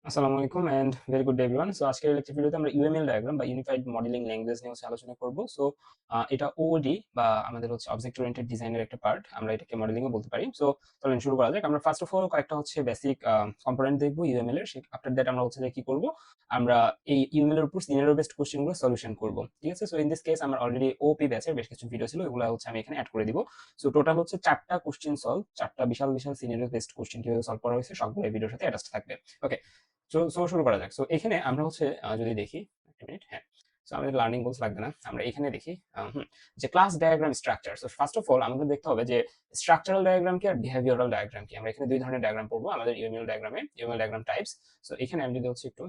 আসসালামু আলাইকুম and very good day everyone. So আজকের লেকচার ভিডিওতে আমরা ইউএমএল ডায়াগ্রাম বা ইউনিফাইড মডেলিং ল্যাঙ্গুয়েজ নিয়ে আলোচনা করব। সো এটা ওওডি বা আমাদের অবজেক্ট ওরিয়েন্টেড ডিজাইনের একটা পার্ট, আমরা এটাকে মডেলিংও বলতে পারি। সো চলুন শুরু করা যাক। আমরা ফার্স্ট অফ অল কয়েকটা বেসিক কম্পোনেন্ট দেখবো ইউএমএল এর। আফটার দ্যাট আমরা যে কি করব, আমরা এই ইউএমএল এর উপর সিনারিও বেসড কোশ্চেনগুলো সলিউশন করব। ঠিক আছে? সো ইন দিস কেস আমার অলরেডি ওপি ব্যাচের বেশ কিছু ভিডিও ছিল, এগুলো আমি এখানে অ্যাড করে দিব। সো টোটাল 4টা কোশ্চেন সলভ, 4টা বিশাল বিশাল সিনারিও বেসড কোশ্চেন কিভাবে সলভ করা হয়েছে সবগুলো এই ভিডিওর সাথে অ্যাটাচড থাকবে। ওকে, সো শুরু করা যাক। সো এখানে আমরা যদি দেখি একটা মিনিট, হ্যাঁ। সো আমাদের লার্নিং গোলস লাগবে না, আমরা এখানে দেখি যে class diagram structure. So first of all আমাদের দেখতে হবে যে স্ট্রাকচারাল ডায়াগ্রাম কি আর বিহেভিয়ারাল ডায়াগ্রাম কি। আমরা এখানে দুই ধরনের ডায়াগ্রাম পড়বো আমাদের ইউএমএল ডায়াগ্রামে, ইউএমএল ডায়াগ্রাম টাইপস। সো এখানে আমি যদি একটু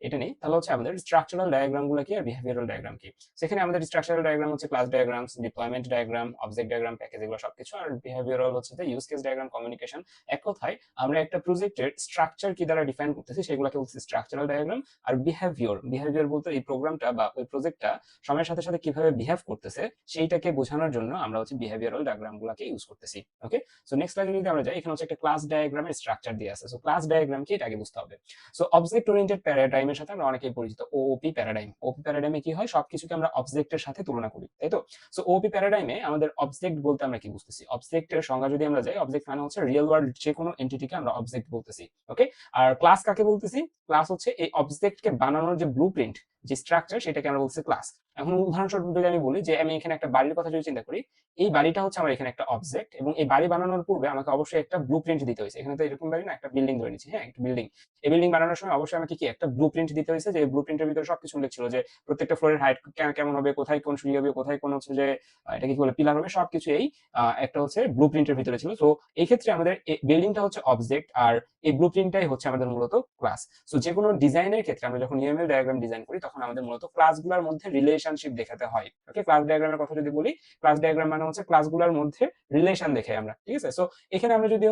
এটা নেই, তাহলে আমাদের স্ট্রাকচারাল ডায়াগ্রাম গুলো কি আর বিহেভিয়ারাল ডায়াগ্রাম কি। সেখানে আমাদের structural diagram class diagrams, deployment diagram, object diagram, package, এগুলো সবকিছু। আর behavioural use case diagram, communication. এক কথায় আমরা একটা প্রজেক্টের স্ট্রাকচার কি দ্বারা ডিফাইন করতেছি সেগুলোকে বলছি স্ট্রাকচারাল ডায়াগ্রাম। আর বিহেভিয়ার বলতে এই প্রোগ্রামটা বা ওই প্রজেক্টটা সময়ের সাথে সাথে কিভাবে বিহেভ করতেছে সেইটাকে বোঝানোর জন্য আমরা বিহেভিয়ারাল ডায়াগ্রাম গুলাকে ইউজ করতেছি। ওকে, সো নেক্সট স্লাইডে যদি আমরা যাই, এখানে একটা ক্লাস ডায়াগ্রামের স্ট্রাকচার দিয়ে আছে। সো ক্লাস ডায়াগ্রাম কি এটা আগে বুঝতে হবে। সো অবজেক্ট ওরিয়েন্টেড প্যারাডাইমের সাথে আমরা অনেকেই পরিচিত ওওপি প্যারাডাইম। ওপি প্যারাডাইমে কি হয়, সবকিছুকে আমরা অবজেক্টের সাথে তুলনা করি, তাই তো? সো ওপি প্যারাডাইমে আমাদের অবজেক্ট বলতে আমরা কি বুঝতেছি, অবজেক্টের সংজ্ঞা যদি আমরা যাই, অবজেক্ট মানে রিয়েল ওয়ার্ল্ড যে কোনো এন্টিটিকে আমরা অবজেক্ট বলতেছি। ওকে, আর ক্লাস কাকে বলতেছি, ক্লাস এই অবজেক্টকে বানানোর যে ব্লুপ্রিন্ট, যে স্ট্রাকচার, সেটাকে আমরা বলছি ক্লাস। এখন উদাহরণস্বরূপ যদি আমি বলি যে আমি এখানে একটা বাড়ির কথা যদি চিন্তা করি, এই বাড়িটা আমার এখানে একটা অবজেক্ট, এবং এই বাড়ি বানানোর পূর্বে আমাকে অবশ্যই একটা ব্লুপ্রিন্ট দিতে হয়েছে। এখানে তো এরকম বাড়ি না, একটা বিল্ডিং ধরে নিচ্ছি, হ্যাঁ, একটা বিল্ডিং। এই বিল্ডিং বানানোর সময় অবশ্যই আমাকে কি একটা ব্লুপ্রিন্ট দিতে হয়েছে, যে ব্লুপ্রিন্টের ভিতরে সবকিছু উল্লেখ ছিল, যে প্রত্যেকটা ফ্লোরের হাইট কেমন হবে, কোথায় কোন সিঁড়ি হবে, কোথায় কোন যে এটা কি বলে পিলার হবে, সবকিছু এই একটা ব্লুপ্রিন্টের ভিতরে ছিল। সো এই ক্ষেত্রে আমাদের বিল্ডিংটা অবজেক্ট, আর এই ব্লুপ্রিন্টটাই আমাদের মূলত ক্লাস। সো যে কোনো ডিজাইনের ক্ষেত্রে আমরা যখন ইউএমএল ডায়াগ্রাম ডিজাইন করি, তখন আমাদের মূলত ক্লাসগুলোর মধ্যে রিলেশনশিপ দেখাতে হয়। ওকে, ক্লাস ডায়াগ্রামের কথা যদি বলি, ক্লাস ডায়াগ্রাম মানে ক্লাসগুলোর মধ্যে রিলেশন দেখে আমরা। ঠিক আছে? সো এখানে আমরা যদি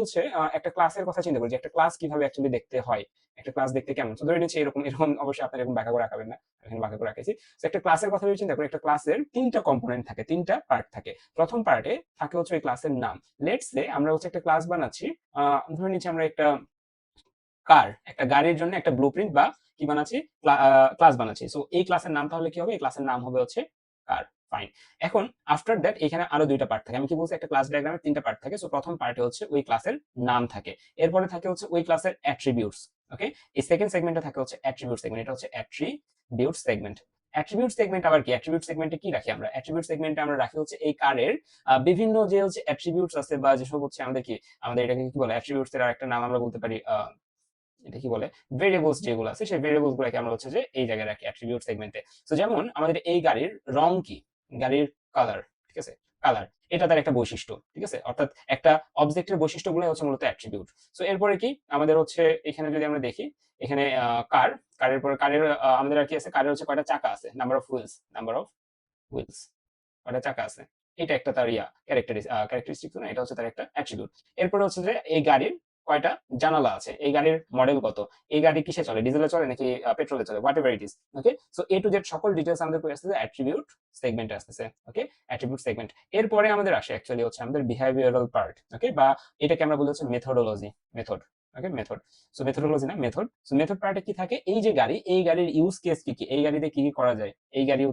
একটা ক্লাসের কথা চিন্তা করি, যে একটা ক্লাস কিভাবে অ্যাকচুয়ালি দেখতে হয়, একটা ক্লাস দেখতে কেমন। তো ধরে নিচ্ছি এরকম এরকম, অবশ্যই আপনার এরকম ব্যাখ্যা করে রাখাবেন না, এখানে ব্যাখ্যা করে রাখেছি। তো একটা ক্লাসের কথা যদি চিন্তা করি, একটা ক্লাসের 3টা কম্পোনেন্ট থাকে, 3টা পার্ট থাকে। প্রথম পার্টে থাকে ওই ক্লাসের নাম। লেটস সে আমরা একটা ক্লাস বানাচ্ছি, ধরে নিচ্ছি আমরা একটা গাড়ির জন্য একটা ব্লুপ্রিন্ট বা কি বানাচ্ছি, ক্লাস বানাচ্ছি। সো এই ক্লাসের নাম তাহলে কি হবে, এই ক্লাসের নাম হবে কার। ফাইন। এখন আফটার দ্যাট এখানে আরো 2টা পার্ট থাকে। আমি কি বলছি, একটা ক্লাস ডায়াগ্রামের 3টা পার্ট থাকে। সো প্রথম পার্টে ওই ক্লাসের নাম থাকে, এরপরে থাকে ওই ক্লাসের অ্যাট্রিবিউটস। ওকে, এই সেকেন্ড সেগমেন্টে থাকে অ্যাট্রিবিউট সেগমেন্ট। এটা অ্যাট্রিবিউট সেগমেন্ট। অ্যাট্রিবিউট সেগমেন্ট আবার কি, অ্যাট্রিবিউট সেগমেন্টে কি রাখি আমরা, অ্যাট্রিবিউট সেগমেন্টে আমরা রাখি এই কারের বিভিন্ন যে অ্যাট্রিবিউটস আছে, বা যেসব আমাদের এটাকে কি বলে, অ্যাট্রিবিউটস এর আরেকটা নাম আমরা বলতে পারি, এটা কি বলে, ভেরিয়েবলস যেগুলো আছে, সেই ভেরিয়েবলস গুলোকে আমরা যে এই জায়গায় রাখি অ্যাট্রিবিউট সেগমেন্টে। তো যেমন আমাদের এই গাড়ির রং কি, গাড়ির কালার। ঠিক আছে, কালার এটা তার একটা বৈশিষ্ট্য। ঠিক আছে, অর্থাৎ একটা অবজেক্টের বৈশিষ্ট্যগুলো মূলত অ্যাট্রিবিউট। সো এরপরে কি আমাদের এখানে যদি আমরা দেখি, এখানে কারের পরে কারের আমাদের আর কি আছে, কারের কয়টা চাকা আছে, নাম্বার অফ হুইলস, কয়টা চাকা আছে, এটা একটা তার ক্যারেক্টারিস্টিক না, এটা তার একটা অ্যাট্রিবিউট। এরপরে যে এই গাড়ির কয়টা জানালা আছে, এই গাড়ির মডেল কত, এই গাড়ি কিসে চলে, ডিজেলে চলে নাকি পেট্রোলে চলে, whatever it is. Okay, so A to Z সকল ডিটেলস আমাদের আসতেছে অ্যাট্রিবিউট সেগমেন্টে আসতেছে। Okay, attribute segment. এরপরে আমাদের আসে অ্যাকচুয়ালি আমাদের বিহেভিয়ারাল পার্ট। ওকে, বা এটাকে আমরা বলি মেথোডোলজি, মেথড। ওকে, মেথড। সো মেথোডোলজি না, মেথড। সো মেথড পার্টে কি থাকে, এই যে গাড়ি, এই গাড়ির ইউজ কেস কি কি, এই গাড়িতে কি কি করা যায়, এই গাড়ি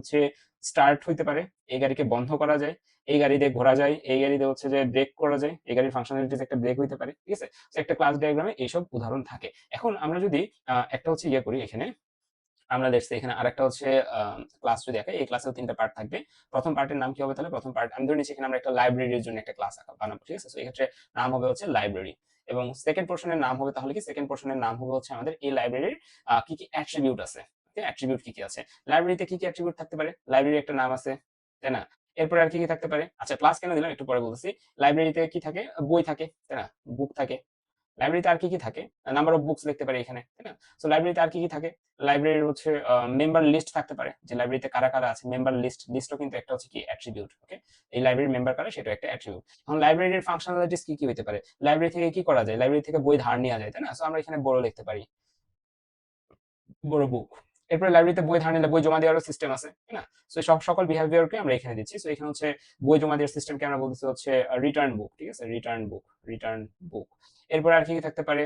স্টার্ট হইতে পারে, এই গাড়িকে বন্ধ করা যায়, এই গাড়িতে ঘোরা যায়, এই গাড়িতে যে ব্রেক করা যায়, এই গাড়ির ফাংশনালিটিস একটা ব্রেক হইতে পারে। ঠিক আছে, একটা ক্লাস ডায়াগ্রামে এইসব উদাহরণ থাকে। এখন আমরা যদি একটা ইয়ে করি, এখানে আমরা দেখছি এখানে আরেকটা ক্লাস যদি দেখে, এই ক্লাসেও 3টা পার্ট থাকবে। প্রথম পার্টের নাম কি হবে, তাহলে প্রথম পার্ট আমি ধরে নিচ্ছি এখানে আমরা একটা লাইব্রেরির জন্য একটা ক্লাস বানাবো। ঠিক আছে, তো এই ক্ষেত্রে নাম হবে লাইব্রেরি, এবং সেকেন্ড পোর্শনের নাম হবে, তাহলে কি সেকেন্ড পোর্শনের নাম হবে আমাদের এই লাইব্রেরির কি কি অ্যাট্রিবিউট আছে। ওকে, অ্যাট্রিবিউট কি কি আছে, লাইব্রেরিতে কি কি অ্যাট্রিবিউট থাকতে পারে, লাইব্রেরির একটা নাম আছে, তাই না? এরপরে আর কি কি থাকতে পারে, আচ্ছা ক্লাস কেন দিলাম একটু পরে বলতেছি। লাইব্রেরিতে কি থাকে, বই থাকে, তাই না, বুক থাকে। লাইব্রেরিতে আর কি কি থাকে, নাম্বার অফ বুকস লিখতে পারি এখানে, তাই না? সো লাইব্রেরিতে আর কি কি থাকে, লাইব্রেরির মেম্বার লিস্ট থাকতে পারে, যে লাইব্রেরিতে কারা কারা আছে, মেম্বার লিস্টও কিন্তু একটা কি অ্যাট্রিবিউট। ওকে, এই লাইব্রেরির মেম্বার কারা, সেটা একটা অ্যাট্রিবিউট। এখন লাইব্রেরির ফাংশনালিটিস কি কি হতে পারে, লাইব্রেরি থেকে কি করা যায়, লাইব্রেরি থেকে বই ধার নেওয়া যায়, তাই না? সো আমরা এখানে বড় লিখতে পারি, বড় বুক। এরপরে লাইব্রেরিতে বই ধার নিলে বই জমা দেওয়ারও সিস্টেম আছে, তাই না? সো সকল বিহেভিয়ারকে আমরা এখানে দিচ্ছি। সো এখানে বই জমা দেওয়ার সিস্টেমকে আমরা বলতেছি রিটার্ন বুক। ঠিক আছে, রিটার্ন বুক, রিটার্ন বুক। এরপরে আর কি কি থাকতে পারে,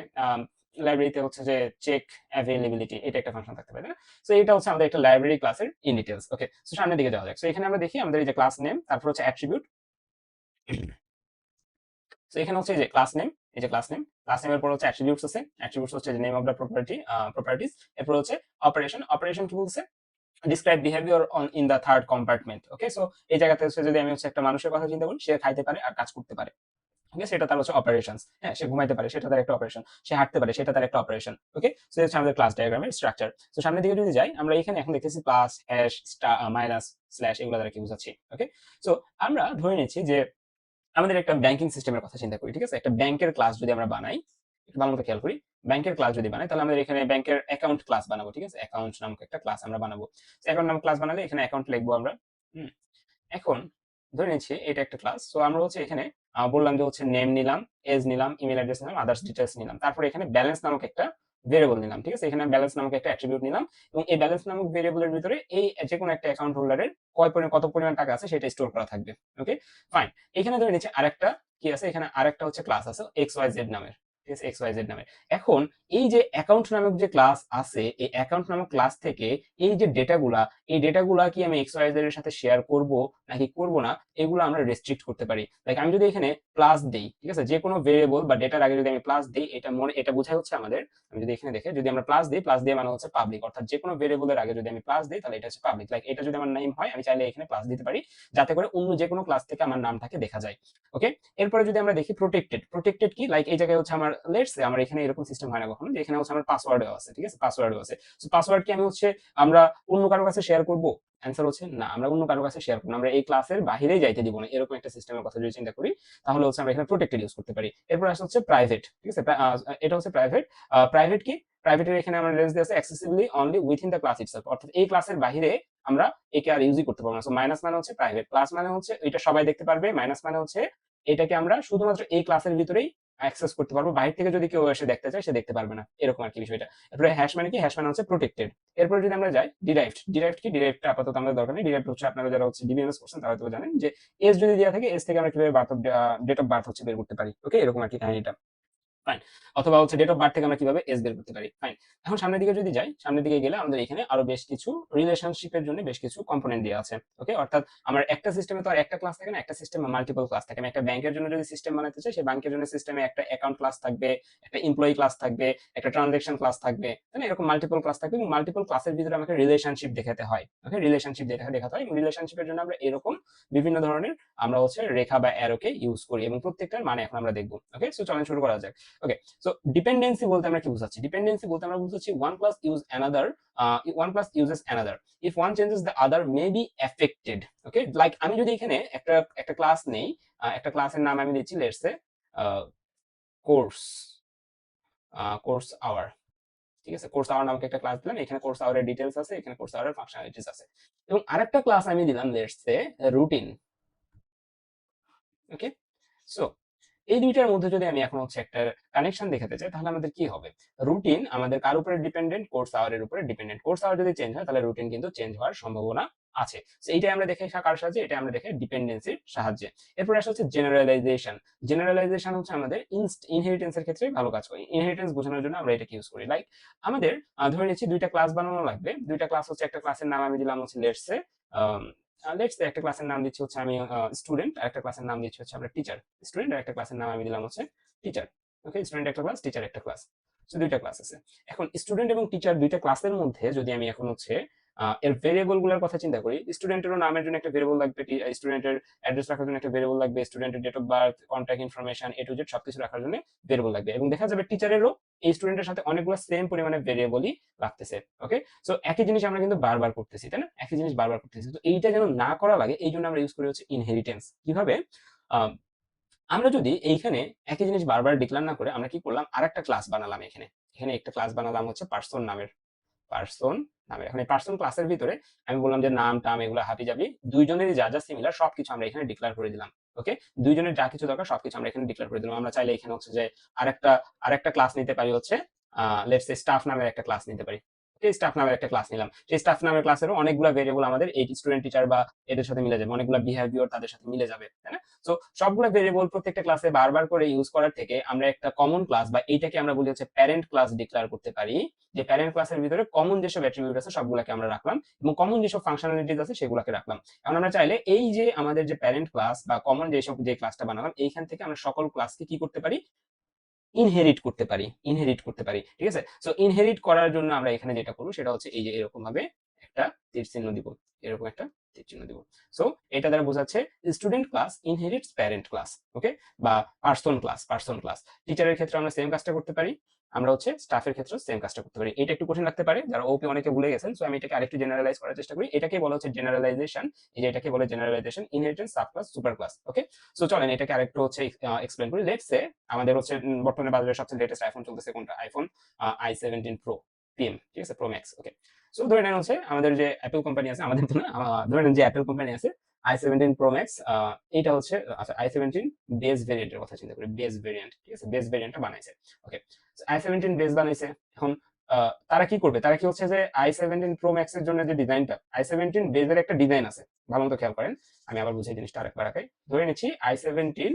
লাইব্রেরিতে হচ্ছে যে চেক অ্যাভেলেবিলিটি, এটা একটা ফাংশন থাকতে পারে, তাই না? সো এটা হচ্ছে আমাদের একটা লাইব্রেরি ক্লাসের ইন ডিটেলস। ওকে, সো সামনের দিকে যাওয়া যাক। সো এখানে আমরা দেখি আমাদের এই যে ক্লাস নেম, তারপর হচ্ছে অ্যাট্রিবিউট। সো এখানে হচ্ছে এই যে ক্লাস নেম, এই যে ক্লাস নেমের পর হচ্ছে অ্যাট্রিবিউটস আছে, অ্যাট্রিবিউটস হচ্ছে যে নেম অফ দ্য প্রপার্টিজ। এরপর হচ্ছে অপারেশন কি বলছে, describe behaviour on in the third compartment. Okay, so এই জায়গাতে হচ্ছে যদি আমি হচ্ছে একটা মানুষের কথা চিন্তা করি, সে খাইতে পারে আর কাজ করতে পারে, ঠিক আছে, সেটা তার হচ্ছে অপারেশনস। হ্যাঁ, সে ঘুমাইতে পারে, সেটা তার একটা অপারেশন, সে হাঁটতে পারে, সেটা তার একটা অপারেশন। ওকে, সো হচ্ছে আমাদের ক্লাস ডায়াগ্রামের স্ট্রাকচার। তো সামনের দিকে যদি যাই, আমরা এখানে এখন দেখতেছি প্লাস, হ্যাশ, মাইনাস, স্ল্যাশ, এগুলো দ্বারা কি বোঝাচ্ছি। ওকে, সো আমরা ধরে নিচ্ছি যে আমাদের একটা ব্যাংকিং সিস্টেমের কথা চিন্তা করি, ঠিক আছে, একটা ব্যাংকের ক্লাস যদি আমরা বানাই, একটু ভালো মতো খেয়াল করি, ব্যাংকের ক্লাস যদি বানাই, তাহলে আমাদের এখানে ব্যাংকের অ্যাকাউন্ট ক্লাস বানাবো, ঠিক আছে, অ্যাকাউন্ট নামক একটা ক্লাস আমরা বানাবো। অ্যাকাউন্ট নামক ক্লাস বানালে এখানে অ্যাকাউন্ট লিখবো আমরা। হুম, এখন ধরে নিচ্ছি এটা একটা ক্লাস। সো আমরা হচ্ছে এখানে বললাম যে হচ্ছে নেম নিলাম, এজ নিলাম, ইমেল অ্যাড্রেস নিলাম, আদার্স ডিটেলস নিলাম, তারপরে এখানে ব্যালেন্স নামক একটা ভেরিয়েবল নিলাম, ঠিক আছে, এখানে ব্যালেন্স নামক একটা অ্যাট্রিবিউট নিলাম, এবং এই ব্যালেন্স নামক ভেরিয়েবলের ভিতরে এই যে কোনো একটা অ্যাকাউন্ট হোল্ডারের কত পরিমাণ টাকা আছে সেটা স্টোর করা থাকবে। ওকে, ফাইন। এখানে ধরে নিচ্ছি আরেকটা কি আছে, এখানে আরেকটা হচ্ছে ক্লাস আছে এক্স ওয়াই জেড নামের, ঠিক আছে, এক্স ওয়াই জেড নামের। এখন এই যে অ্যাকাউন্ট নামক যে ক্লাস আছে, এই অ্যাকাউন্ট নামক ক্লাস থেকে এই যে ডেটাগুলা, এই ডেটাগুলা কি আমি এক্স ওয়াই জেড এর সাথে শেয়ার করব নাকি করব না, এগুলো আমরা রেস্ট্রিক্ট করতে পারি। লাইক আমি যদি এখানে প্লাস দেই, ঠিক আছে, যে কোনো ভেরিয়েবল বা ডেটার আগে যদি আমি প্লাস দেই, এটা বোঝায় হচ্ছে আমাদের, আমি যদি এখানে দেখে যদি আমরা প্লাস দিই, প্লাস দিয়ে মানে হচ্ছে পাবলিক, অর্থাৎ যে কোনো ভেরিয়েবলের আগে যদি আমি প্লাস দিই তাহলে এটা হচ্ছে পাবলিক। লাইক এটা যদি আমার নেম হয়, আমি চাইলে এখানে প্লাস দিতে পারি যাতে করে অন্য যে কোনো ক্লাস থেকে আমার নামটাকে দেখা যায়। ওকে, এরপরে যদি আমরা দেখি প্রোটেক্টেড কি, লাইক এই জায়গায় হচ্ছে আমার লেটস আমার এখানে এরকম সিস্টেম হয় না কখনো যে এখানে হচ্ছে আমার পাসওয়ার্ডও আছে, ঠিক আছে, পাসওয়ার্ডও আছে। সো পাসওয়ার্ড কি আমি হচ্ছে আমরা অন্য কারোর কাছে শেয়ার করব? অ্যান্সার হচ্ছে না, আমরা অন্য কারোর কাছে শেয়ার করব না, আমরা এই ক্লাসের বাহিরেই যাইতে দিব না, এরকম একটা সিস্টেমের কথা যদি চিন্তা করি, তাহলে হচ্ছে আমরা এখানে প্রোটেক্টেড ইউজ করতে পারি। এরপর আসছে হচ্ছে প্রাইভেট, ঠিক আছে, এটা হচ্ছে প্রাইভেট। প্রাইভেট কি, প্রাইভেটের এখানে আমরা রেঞ্জ দিয়ে আছে accessibly only within the class itself, অর্থাৎ এই ক্লাসের বাহিরে আমরা একে আর ইউজই করতে পারবো না। সো মাইনাস মানে হচ্ছে প্রাইভেট, প্লাস মানে হচ্ছে এটা সবাই দেখতে পারবে, মাইনাস মানে হচ্ছে এটাকে আমরা শুধুমাত্র এই ক্লাসের ভিতরেই অ্যাক্সেস করতে পারবো, বাইরে থেকে যদি কেউ এসে দেখতে চায় সে দেখতে পারবে না, এরকম আর কি বিষয়টা। এরপরে হ্যাশ মানে কি, হ্যাশ মানে হচ্ছে প্রোটেক্টেড। এরপরে যদি আমরা যাই ডিরাইভড কি, ডিরাইভড আপাতত আমাদের দরকার নেই। ডিরাইভড হচ্ছে আপনারা যারা হচ্ছে ডিবিএমএস করছেন তারা হয়তো জানেন যে এজ যদি দেওয়া থাকে, এজ থেকে আমরা কিভাবে ডেট অফ বার্থ হচ্ছে বের করতে পারি। ওকে, এরকম আর কি কাহিনীটা। ফাইন, অথবা হচ্ছে ডেট অফ বার্থ থেকে আমরা কিভাবে এজ বের করতে পারি। ফাইন, এখন সামনের দিকে যদি যাই, সামনের দিকে গেলে আমাদের এখানে আরো বেশ কিছু রিলেশনশিপের জন্য বেশ কিছু কম্পোনেন্ট দেওয়া আছে। ওকে, অর্থাৎ আমার একটা সিস্টেমে তো আর একটা ক্লাস থাকে না, একটা সিস্টেমে মাল্টিপল ক্লাস থাকে। আমি একটা ব্যাংকের জন্য যদি সিস্টেম বানাতে চাই, সেই ব্যাংকের জন্য সিস্টেমে একটা অ্যাকাউন্ট ক্লাস থাকবে, একটা এমপ্লয়ি ক্লাস থাকবে, একটা ট্রানজাকশন ক্লাস থাকবে, তাই না, এরকম মাল্টিপল ক্লাস থাকবে, এবং মাল্টিপল ক্লাসের ভিতরে আমাকে রিলেশনশিপ দেখাতে হয়। ওকে, রিলেশনশিপ দেখাতে হয়, এবং রিলেশনশিপের জন্য আমরা এরকম বিভিন্ন ধরনের আমরা হচ্ছে রেখা বা অ্যারোকে ইউজ করি, এবং প্রত্যেকটার মানে এখন আমরা দেখবো। ওকে, সো চলেন শুরু করা যাক। ওকে, সো ডিপেন্ডেন্সি বলতে আমরা কি বুঝাচ্ছি, ডিপেন্ডেন্সি বলতে আমরা বুঝাচ্ছি one plus uses another if one changes the other may be affected. Okay, like আমি যদি এখানে একটা ক্লাস নেই, একটা ক্লাসের নাম আমি দিচ্ছি let's say course course hour, ঠিক আছে, কোর্স আওয়ার নামক একটা ক্লাস দিলাম, এখানে কোর্স আওয়ারের ডিটেলস আছে, এখানে কোর্স আওয়ারের ফাংশনালিটিস আছে, এবং আরেকটা ক্লাস আমি দিলাম let's say routine. Okay, so এই দুইটার মধ্যে যদি আমি এখন হচ্ছে একটা কানেকশন দেখাতে চাই, তাহলে আমাদের কি হবে, রুটিন আমাদের কার উপরে ডিপেন্ডেন্ট, কোর্স আওয়ারের উপরে ডিপেন্ডেন্ট। কোর্স আওয়ার যদি চেঞ্জ হয় তাহলে রুটিন কিন্তু চেঞ্জ হওয়ার সম্ভাবনা আছে। এইটাই আমরা দেখে কার সাহায্যে, এটা আমরা দেখে ডিপেন্ডেন্সির সাহায্যে। এরপর আসা হচ্ছে জেনারেলাইজেশন। জেনারেলাইজেশন হচ্ছে আমাদের ইনহেরিটেন্সের ক্ষেত্রে ভালো কাজ করে, ইনহেরিটেন্স বোঝানোর জন্য আমরা এটা ইউজ করি। লাইক আমাদের ধরে নিচ্ছি দুইটা ক্লাস বানানো লাগবে, দুইটা ক্লাস হচ্ছে, একটা ক্লাসের নাম আমি দিলাম হচ্ছে লেটস সে একটা ক্লাসের নাম দিচ্ছি হচ্ছে আমি স্টুডেন্ট, আর একটা ক্লাসের নাম দিচ্ছি হচ্ছে আমরা টিচার। স্টুডেন্ট আর একটা ক্লাসের নাম আমি দিলাম হচ্ছে টিচার। ওকে, স্টুডেন্ট একটা ক্লাস, টিচার একটা ক্লাস, সো দুইটা ক্লাস আছে। এখন স্টুডেন্ট এবং টিচার দুইটা ক্লাসের মধ্যে যদি আমি এখন হচ্ছে এর ভেরিয়েবল গুলোর কথা চিন্তা করি, স্টুডেন্টেরও নামের জন্য একটা ভেরিয়েবল লাগবে, স্টুডেন্টের অ্যাড্রেস রাখার জন্য একটা ভেরিয়েবল লাগবে, স্টুডেন্টের date of birth, contact information, A to Z সবকিছু রাখার জন্য ভেরিয়েবল লাগবে, এবং দেখা যাবে টিচারেরও এই স্টুডেন্টের সাথে অনেকগুলো সেম পরিমাণে ভেরিয়েবলই লাগতেছে। ওকে, সো একই জিনিস আমরা কিন্তু বারবার করতেছি, তাই না, একই জিনিস বারবার করতেছি। তো এইটা যেন না করা লাগে এই জন্য আমরা ইউজ করি হচ্ছে ইনহেরিটেন্স। কিভাবে, আমরা যদি এইখানে একই জিনিস বারবার ডিক্লেয়ার না করে আমরা কি করলাম, আরেকটা ক্লাস বানালাম, এখানে এখানে একটা ক্লাস বানালাম হচ্ছে পার্সন নামের, পার্সন নামের। এখন এই পার্সন ক্লাসের ভিতরে আমি বললাম যে নাম টাম এগুলো হাবি যাবি, দুইজনেরই যা যা সিমিলার সবকিছু আমরা এখানে ডিক্লেয়ার করে দিলাম। ওকে, দুইজনের যা কিছু দরকার সবকিছু আমরা এখানে ডিক্লেয়ার করে দিলাম। আমরা চাইলে এখানে হচ্ছে যে আরেকটা ক্লাস নিতে পারি হচ্ছে লেটস সে স্টাফ নামের একটা ক্লাস নিতে পারি। স্টাফ নামের একটা ক্লাস নিলাম, সেই স্টাফ নামের ক্লাসেরও অনেকগুলো ভেরিয়েবল আমাদের এই স্টুডেন্ট টিচার বা এদের সাথে মিলে যাবে, অনেকগুলো বিহেভিয়ার তাদের সাথে মিলে যাবে, তাই না? তো সবগুলো ভেরিয়েবল প্রত্যেকটা ক্লাসে বারবার করে ইউজ করার থেকে আমরা একটা কমন ক্লাস বা এইটাকে আমরা বলি হচ্ছে প্যারেন্ট ক্লাস ডিক্লেয়ার করতে পারি, যে প্যারেন্ট ক্লাসের ভিতরে কমন যেসব অ্যাট্রিবিউট আছে সবগুলোকে আমরা রাখলাম এবং কমন যেসব ফাংশনালিটিস আছে সেগুলোকে রাখলাম। এখন আমরা চাইলে এই যে আমাদের যে প্যারেন্ট ক্লাস বা কমন যেসব যে ক্লাসটা বানালাম এইখান থেকে আমরা সকল ক্লাসকে কি করতে পারি, ইনহেরিট করতে পারি, ইনহেরিট করতে পারি, ঠিক আছে? সো ইনহেরিট করার জন্য আমরা এখানে যেটা করবো সেটা হচ্ছে এই যে এরকম ভাবে একটা তীর চিহ্ন দিব, এরকম একটা তীর চিহ্ন দিব। সো এটা দ্বারা বোঝাচ্ছে স্টুডেন্ট ক্লাস ইনহেরিটস প্যারেন্ট ক্লাস, ওকে, বা পার্সন ক্লাস, পার্সন ক্লাস। টিচারের ক্ষেত্রে আমরা সেম কাজটা করতে পারি, আমরা হচ্ছে স্টাফের ক্ষেত্রে সেম কাজটা করতে পারি। এটা একটু কঠিন লাগতে পারে, যারা ওপি অনেকে ভুলে গেছেন, সো আমি এটাকে আরেকটু জেনারেলাইজ করার চেষ্টা করি। এটাকে বলা হচ্ছে জেনারেলাইজেশন, এই যে এটাকে বলে generalisation, inheritance, sub class, super class, okay. So চলেন এটাকে আরেকটু হচ্ছে এক্সপ্লেন করি। লেটস সে আমাদের হচ্ছে বর্তমানে বাজারে সবচেয়ে লেটেস্ট আইফোন চলতেছে কোনটা, আইফোন i17 প্রো পিএম, ঠিক আছে, প্রো ম্যাক্স, ওকে। সো ধরে নেন হচ্ছে আমাদের যে অ্যাপেল কোম্পানি আছে, আমাদের তো না, ধরে নেন যে অ্যাপেল কোম্পানি আছে, i17 প্রো ম্যাক্স, এটা হচ্ছে আচ্ছা i17 বেস ভেরিয়েন্টের কথা চিন্তা করি, বেস ভেরিয়েন্ট, ঠিক আছে, বেস ভেরিয়েন্টটা বানাইছে, ওকে। i17 বেস বানাইছে। এখন তারা কি করবে, তারা কি হচ্ছে যে i17 প্রো ম্যাক্স এর জন্য যে ডিজাইনটা, i17 বেজের একটা ডিজাইন আছে, ভালো মতো খেয়াল করেন, আমি আবার বুঝাই জিনিসটা আরেকবার আঁকাই। ধরে নিচ্ছি i17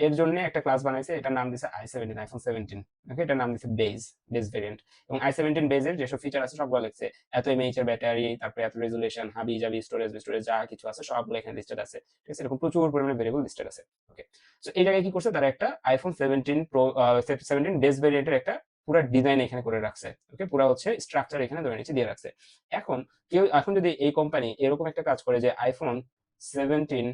এর জন্য একটা ক্লাস বানাইছে, এটার নাম দিছে i17, আইফোন 17, ওকে, এটার নাম দিছে বেজ, বেজ ভেরিয়েন্ট। এবং i17 বেজের যেসব ফিচার আছে সবগুলো লিখছে, এত এমএইচ এর ব্যাটারি, তারপরে এত রেজুলেশন, হাবি জাবি, স্টোরেজ স্টোরেজ যা কিছু আছে সবগুলো এখানে লিস্টেড আছে, ঠিক আছে, এরকম প্রচুর পরিমাণে ভেরিয়েবল লিস্টেড আছে, ওকে। সো এই জায়গায় কি করছে, তারা একটা আইফোন 17 প্রো 17 বেজ ভেরিয়েন্টের একটা পুরো ডিজাইন এখানে করে রাখছে, ওকে, পুরো হচ্ছে স্ট্রাকচার এখানে ধরে নিচে দিয়ে রাখছে। এখন এখন যদি এই কোম্পানি এরকম একটা কাজ করে যে আইফোন 17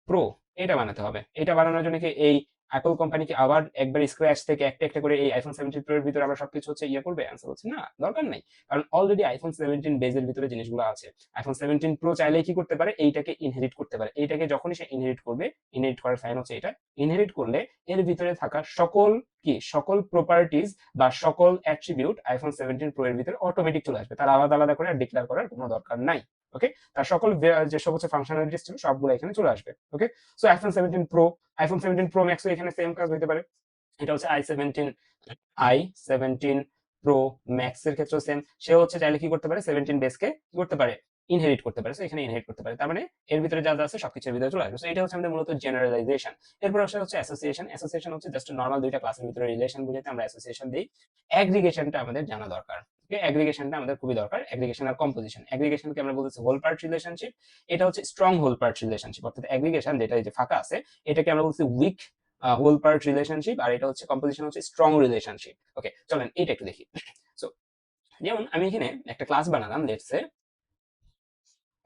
প্রো এটা বানাতে হবে, এটা বানানোর জন্য কি এই অ্যাপল কোম্পানিকে আবার একবার স্ক্র্যাচ থেকে একটা একটা করে এই আইফোন 17 প্রো এর ভিতরে আবার সবকিছু হচ্ছে ইয়ে করবে? অ্যান্সার হচ্ছে না, দরকার নাই। কারণ অলরেডি আইফোন 17 বেজের ভিতরে জিনিসগুলো আছে। আইফোন 17 প্রো চাইলেই কি করতে পারে, এইটাকে ইনহেরিট করতে পারে। এইটাকে যখনই সে ইনহেরিট করবে, ইনহেরিট করার সাইন হচ্ছে এটা, ইনহেরিট করলে এর ভিতরে থাকা সকল সকল প্রপার্টিজ বা সকল অ্যাট্রিবিউট আইফোন 17 প্রো এর ভিতরে অটোমেটিক চলে আসবে, তার আলাদা আলাদা করে ডিক্লেয়ার করার কোনো দরকার নাই, ওকে। তার সকল যে সমস্ত ফাংশনালিটিস ছিল সবগুলো এখানে চলে আসবে, okay. So iPhone 17 pro, iPhone 17 pro ম্যাক্সও এখানে সেম কাজ হতে পারে। এটা হচ্ছে i17 প্রো ম্যাক্স এর ক্ষেত্রে সেম, সে হচ্ছে চাইলে কি করতে পারে 17 বেসকে কি করতে পারে, ইনহেরিট করতে পারে। সো এখানে ইনহেরিট করতে পারে, তার মানে এর ভিতরে যা যা আছে সবকিছুর ভিতরে চলে আসবে। সো এটা হচ্ছে আমাদের মূলত জেনারেলাইজেশন। এরপর হচ্ছে অ্যাসোসিয়েশন। অ্যাসোসিয়েশন হচ্ছে জাস্ট নরমাল দুইটা ক্লাসের ভিতরে রিলেশন বুঝাতে আমরা অ্যাসোসিয়েশন দিই। অ্যাগ্রিগেশনটা আমাদের জানা দরকার, অ্যাগ্রিগেশনটা আমাদের খুবই দরকার। অ্যাগ্রিগেশন আর কম্পোজিশন, অ্যাগ্রিগেশনকে আমরা বলতেছি হোল পার্ট রিলেশনশিপ, এটা হচ্ছে স্ট্রং হোল পার্ট রিলেশনশিপ। অর্থাৎ অ্যাগ্রিগেশন যেটা এই যে ফাঁকা আছে এটাকে আমরা বলছি উইক হোল পার্ট রিলেশনশিপ, আর এটা হচ্ছে কম্পোজিশন হচ্ছে স্ট্রং রিলেশনশিপ, ওকে। চলেন এটা একটু দেখি। সো যেমন আমি এখানে একটা ক্লাস বানালাম, লেটস সে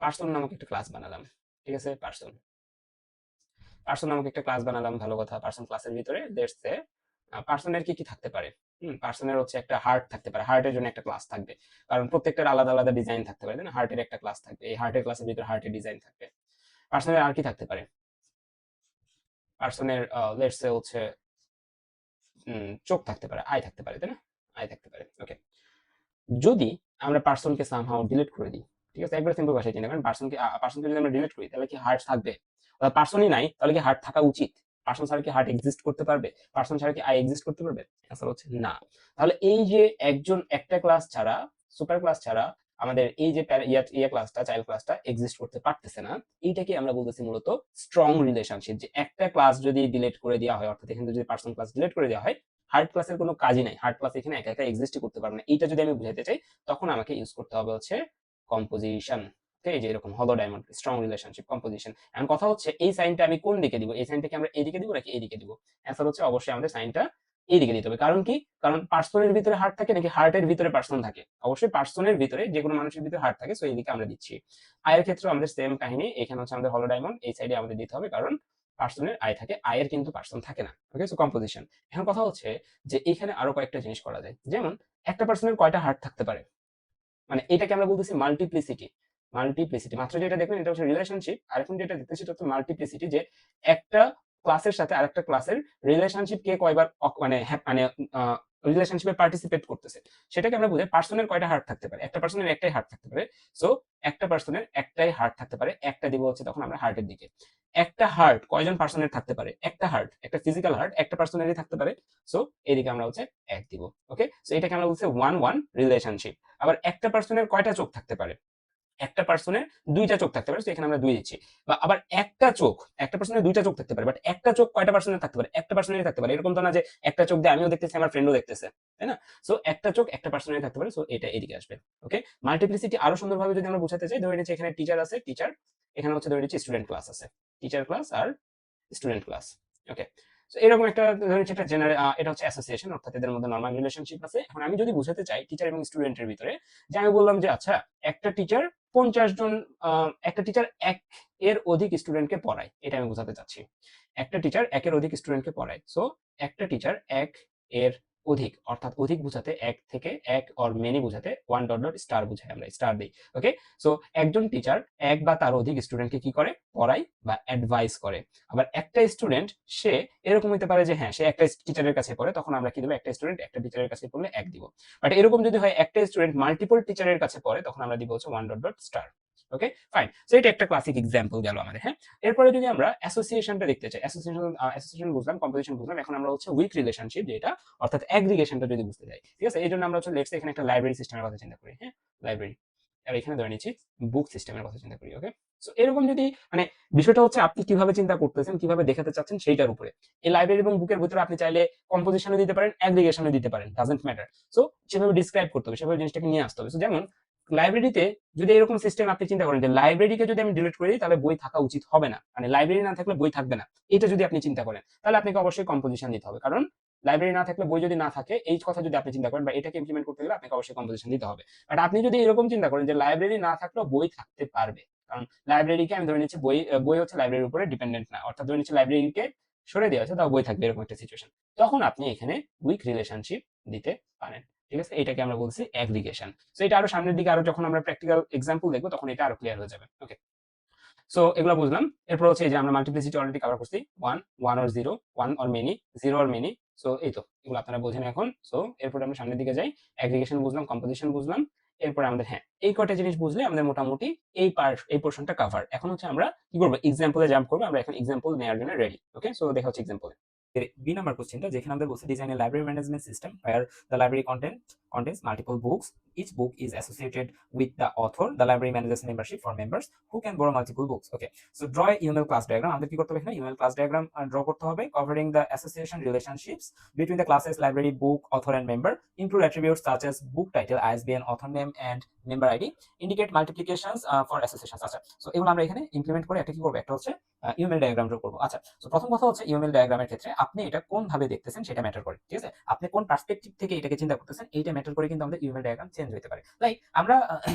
পার্সন নামক একটা ক্লাস বানালাম, ঠিক আছে, পার্সন, পার্সন নামক একটা ক্লাস বানালাম, ভালো কথা। পার্সন ক্লাসের ভিতরে লেটস সে পার্সনের কি কি থাকতে পারে, পার্সনের হচ্ছে একটা হার্ট থাকতে পারে, হার্টের জন্য একটা ক্লাস থাকবে, কারণ প্রত্যেকটার আলাদা আলাদা ডিজাইন থাকতে পারে, তাই না? হার্টের একটা ক্লাস থাকবে, এই হার্টের ক্লাসের ভিতরে হার্টের ডিজাইন থাকবে। পার্সনের আর কি থাকতে পারে, পার্সনের লেটস সে হচ্ছে চোখ থাকতে পারে, আই থাকতে পারে, তাই না? আই থাকতে পারে, ওকে। যদি আমরা পার্সনকে সামহাউ ডিলিট করে দিই, ঠিক আছে, একবার সিম্পল ভাষায় চিন্তা করেন, পার্সনকে যদি আমরা ডিলিট করি তাহলে কি হার্ট থাকবে? পার্সনই নাই তাহলে কি হার্ট থাকা উচিত? পার্সন ছাড়া কি হার্ট এক্সিস্ট করতে পারবে? পার্সন ছাড়া কি আই এক্সিস্ট করতে পারবে? অ্যান্সার হচ্ছে না। তাহলে এই যে একজন একটা ক্লাস ছাড়া, সুপার ক্লাস ছাড়া আমাদের এই যে ক্লাসটা, চাইল্ড ক্লাসটা এক্সিস্ট করতে পারতেছে না, এইটাকে আমরা বলতেছি মূলত স্ট্রং রিলেশনশিপ। যে একটা ক্লাস যদি ডিলিট করে দেওয়া হয়, অর্থাৎ এখানে যদি পার্সন ক্লাস ডিলিট করে দেওয়া হয়, হার্ড ক্লাসের কোনো কাজই নাই, হার্ড ক্লাস এখানে একা একা এক্সিস্টই করতে পারবে না। এইটা যদি আমি বুঝাতে চাই তখন আমাকে ইউজ করতে হবে হচ্ছে কম্পোজিশন, এই যে এরকম হলো ডায়মন্ড, স্ট্রং রিলেশনশিপ, কম্পোজিশন। এখন কথা হচ্ছে এই সাইনটা আমি কোন দিকে দিব, এই সাইনটাকে আমরা এইদিকে দিব নাকি এইদিকে দিব? অ্যান্সার হচ্ছে অবশ্যই আমাদের সাইনটা এইদিকে দিতে হবে। কারণ কি, কারণ পার্সনের ভিতরে হার্ট থাকে নাকি হার্টের ভিতরে পার্সন থাকে? অবশ্যই পার্সনের ভিতরে, যে কোনো মানুষের ভিতরে হার্ট থাকে, সো এইদিকে আমরা দিচ্ছি। আয়ের ক্ষেত্রে আমাদের সেম কাহিনী, এখানে হচ্ছে আমাদের হলো ডায়মন্ড, এই সাইডে আমাদের দিতে হবে, কারণ পার্সনের আয় থাকে, আয়ের কিন্তু পার্সন থাকে না, ওকে। So composition. এখন কথা হচ্ছে যে এখানে আরো কয়েকটা জিনিস করা যায়, যেমন একটা পার্সনের কয়টা হার্ট থাকতে পারে, মানে এটাকে আমরা বলতেছি মাল্টিপ্লিসিটি। মাল্টিপ্লিসিটি মাত্র যেটা দেখলেন এটা হচ্ছে রিলেশনশিপ, আর এখন যেটা দেখতেছি সেটা হচ্ছে মাল্টিপ্লিসিটি, যে একটা ক্লাসের সাথে আরেকটা ক্লাসের রিলেশনশিপ কে কয়বার মানে রিলেশনশিপে পার্টিসিপেট করতেছে, সেটাকে আমরা বুঝাই পার্সনের কয়টা হার্ট থাকতে পারে। একটা পার্সনের একটাই হার্ট থাকতে পারে, সো একটা পার্সনের একটাই হার্ট থাকতে পারে, একটা দিব হচ্ছে তখন আমরা হার্টের দিকে। একটা হার্ট কয়জন পার্সনের থাকতে পারে, একটা হার্ট, একটা ফিজিক্যাল হার্ট একটা পার্সনেরই থাকতে পারে। সো এদিকে আমরা হচ্ছে এক দিব। ওকে, সো এটাকে আমরা বলছি ওয়ান ওয়ান রিলেশনশিপ। আবার একটা পার্সনের কয়টা চোখ থাকতে পারে, একটা পার্সনের দুইটা চোখ থাকতে পারে, তো এখানে আমরা দুই দিচ্ছি। বা আবার একটা চোখ, একটা পার্সনের দুইটা চোখ থাকতে পারে, বাট একটা চোখ কয়টা পার্সনের থাকতে পারে, একটা পার্সনেরই থাকতে পারে। এরকম তো না যে একটা চোখ দিয়ে আমিও দেখতেছি আমার ফ্রেন্ডও দেখতেছে, তাই না? সো একটা চোখ একটা পার্সনেরই থাকতে পারে। সো এটা এদিকে আসবে। ওকে, মাল্টিপ্লিসিটি আরো সুন্দরভাবে যদি আমরা বোঝাতে চাই, ধরে নিচ্ছি এখানে টিচার আছে, টিচার, এখানে হচ্ছে ধরে নিচ্ছি স্টুডেন্ট ক্লাস আছে, টিচার ক্লাস আর স্টুডেন্ট ক্লাস। ওকে, তো এরকম একটা ধরে নিচ্ছি একটা জেনারেল, এটা হচ্ছে অ্যাসোসিয়েশন, অর্থাৎ এদের মধ্যে নরমাল রিলেশনশিপ আছে। এখন আমি যদি বোঝাতে চাই টিচার এবং স্টুডেন্টের ভিতরে, যে আমি বললাম যে আচ্ছা একটা টিচার 50 জন, একটা টিচার এক এর অধিক স্টুডেন্টকে পড়ায়, এটা আমি বোঝাতে চাচ্ছি। একটা টিচার একের অধিক স্টুডেন্টকে পড়ায়। সো একটা টিচার এক এর অধিক, অর্থাৎ অধিক বোঝাতে এক থেকে, এক অর মেনি বোঝাতে ওয়ান ডট ডট স্টার বোঝায়, আমরা স্টার দিই। ওকে, সো একজন টিচার এক বা তার অধিক স্টুডেন্টকে কি করে, পড়ায় বা অ্যাডভাইস করে। আবার একটা স্টুডেন্ট সে এরকম হতে পারে যে হ্যাঁ সে একটা টিচারের কাছে পড়ে, তখন আমরা কি দেবো, একটা স্টুডেন্ট একটা টিচারের কাছে পড়লে এক দিব। বাট এরকম যদি হয় একটা স্টুডেন্ট মাল্টিপল টিচারের কাছে পড়ে, তখন আমরা দিব হচ্ছে one dot dot star. Okay fine, so এটা একটা ক্লাসিক এক্সাম্পল গেল আমাদের। হ্যাঁ, এরপরে যদি আমরা অ্যাসোসিয়েশনটা দেখতে চাই, অ্যাসোসিয়েশন বুঝলাম, কম্পোজিশন বুঝলাম, এখন আমরা হচ্ছে উইক রিলেশনশিপ যেটা, অর্থাৎ অ্যাগ্রিগেশনটা যদি বুঝতে চাই, ঠিক আছে? এই জন্য আমরা হচ্ছে লেটস এখানে একটা লাইব্রেরি সিস্টেমের কথা চিন্তা করি। হ্যাঁ, লাইব্রেরি, আর এখানে ধরে নিচ্ছি বুক সিস্টেমের কথা চিন্তা করি। ওকে, সো এরকম যদি মানে বিষয়টা হচ্ছে আপনি কিভাবে চিন্তা করতেছেন, কিভাবে দেখাতে চাচ্ছেন সেইটার উপরে। এই লাইব্রেরি এবং বুকের ভিতরে আপনি চাইলে কম্পোজিশনও দিতে পারেন, অ্যাগ্রিগেশনও দিতে পারেন, ডাজন্ট ম্যাটার। সো সেভাবে ডিসক্রাইব করতে হবে, সেভাবে জিনিসটাকে নিয়ে আসতে হবে। সো যেমন লাইব্রেরিতে যদি এরকম সিস্টেম আপনি চিন্তা করেন যে লাইব্রেরিকে যদি আমি ডিলিট করে দিই তাহলে বই থাকা উচিত হবে না, মানে লাইব্রেরি না থাকলে বই থাকবে না, এটা যদি আপনি চিন্তা করেন, তাহলে আপনাকে অবশ্যই কম্পোজিশন দিতে হবে। কারণ লাইব্রেরি না থাকলে বই যদি না থাকে, এই কথা যদি আপনি চিন্তা করেন বা এটাকে ইমপ্লিমেন্ট করতে গেলে আপনাকে অবশ্যই কম্পোজিশন দিতে হবে। বাট আপনি যদি এরকম চিন্তা করেন যে লাইব্রেরি না থাকলেও বই থাকতে পারবে, কারণ লাইব্রেরিকে আমি ধরে নিচ্ছি বই, বই হচ্ছে লাইব্রেরির উপরে ডিপেন্ডেন্ট না, অর্থাৎ ধরে নিচ্ছি লাইব্রেরিকে সরে দেওয়া হয়েছে তাও বই থাকবে, এরকম একটা সিচুয়েশন, তখন আপনি এখানে উইক রিলেশনশিপ দিতে পারেন। ঠিক আছে, এটাকে আমরা বলছি অ্যাগ্রিগেশন। সো এটা আরো সামনের দিকে আরো যখন আমরা প্র্যাকটিক্যাল এক্সাম্পল দেখবো তখন এটা আরো ক্লিয়ার হয়ে যাবে। ওকে, সো এগুলো বুঝলাম। এরপর হচ্ছে এই যে আমরা মাল্টিপ্লিসিটি অলরেডি কভার করছি, one, one or zero, one or many, zero or many. So এই তো এগুলো আপনারা বোঝেন এখন। সো এরপর আমরা সামনের দিকে যাই, অ্যাগ্রিগেশন বুঝলাম, কম্পোজিশন বুঝলাম। এরপর আমাদের হ্যাঁ এই কয়টা জিনিস বুঝলে আমাদের মোটামুটি এই পার্ট, এই পোর্শনটা কভার। এখন হচ্ছে আমরা কি করবো, এক্সাম্পলে জাম্প করবো। আমরা এখন এক্সাম্পল নেওয়ার জন্য রেডি। ওকে, সো দেখা হচ্ছে এক্সাম্পলে। বি নাম্বার কোশ্চেনটা, যেখানে আমাদের বলছে design a library management system where the library contains multiple books. Each book is associated with the author. The library manages membership for members who can borrow multiple books. Okay, so draw a UML class diagram. আমাদের কি করতে হবে এখানে, UML class diagram draw করতে হবে, covering the association relationships between the classes library, book, author and member. Include attributes such as book title, ISBN, author name and member ID. Indicate multiplications for associations. আচ্ছা, so এগুলো আমরা এখানে implement করে একটা কি করব, একটা হচ্ছে ইউএমএল ডায়াগ্রাম ড্র করব। আচ্ছা, তো প্রথম কথা হচ্ছে ইউএমএল ডায়াগ্রামের ক্ষেত্রে আপনি এটা কোন ভাবে দেখতেছেন সেটা ম্যাটার করে। ঠিক আছে, আপনি কোন পার্সপেক্টিভ থেকে এটাকে চিন্তা করতেছেন এইটা ম্যাটার করে, কিন্তু আমাদের ইউএমএল ডায়াগ্রাম চেঞ্জ হতে পারে। লাইক আমরা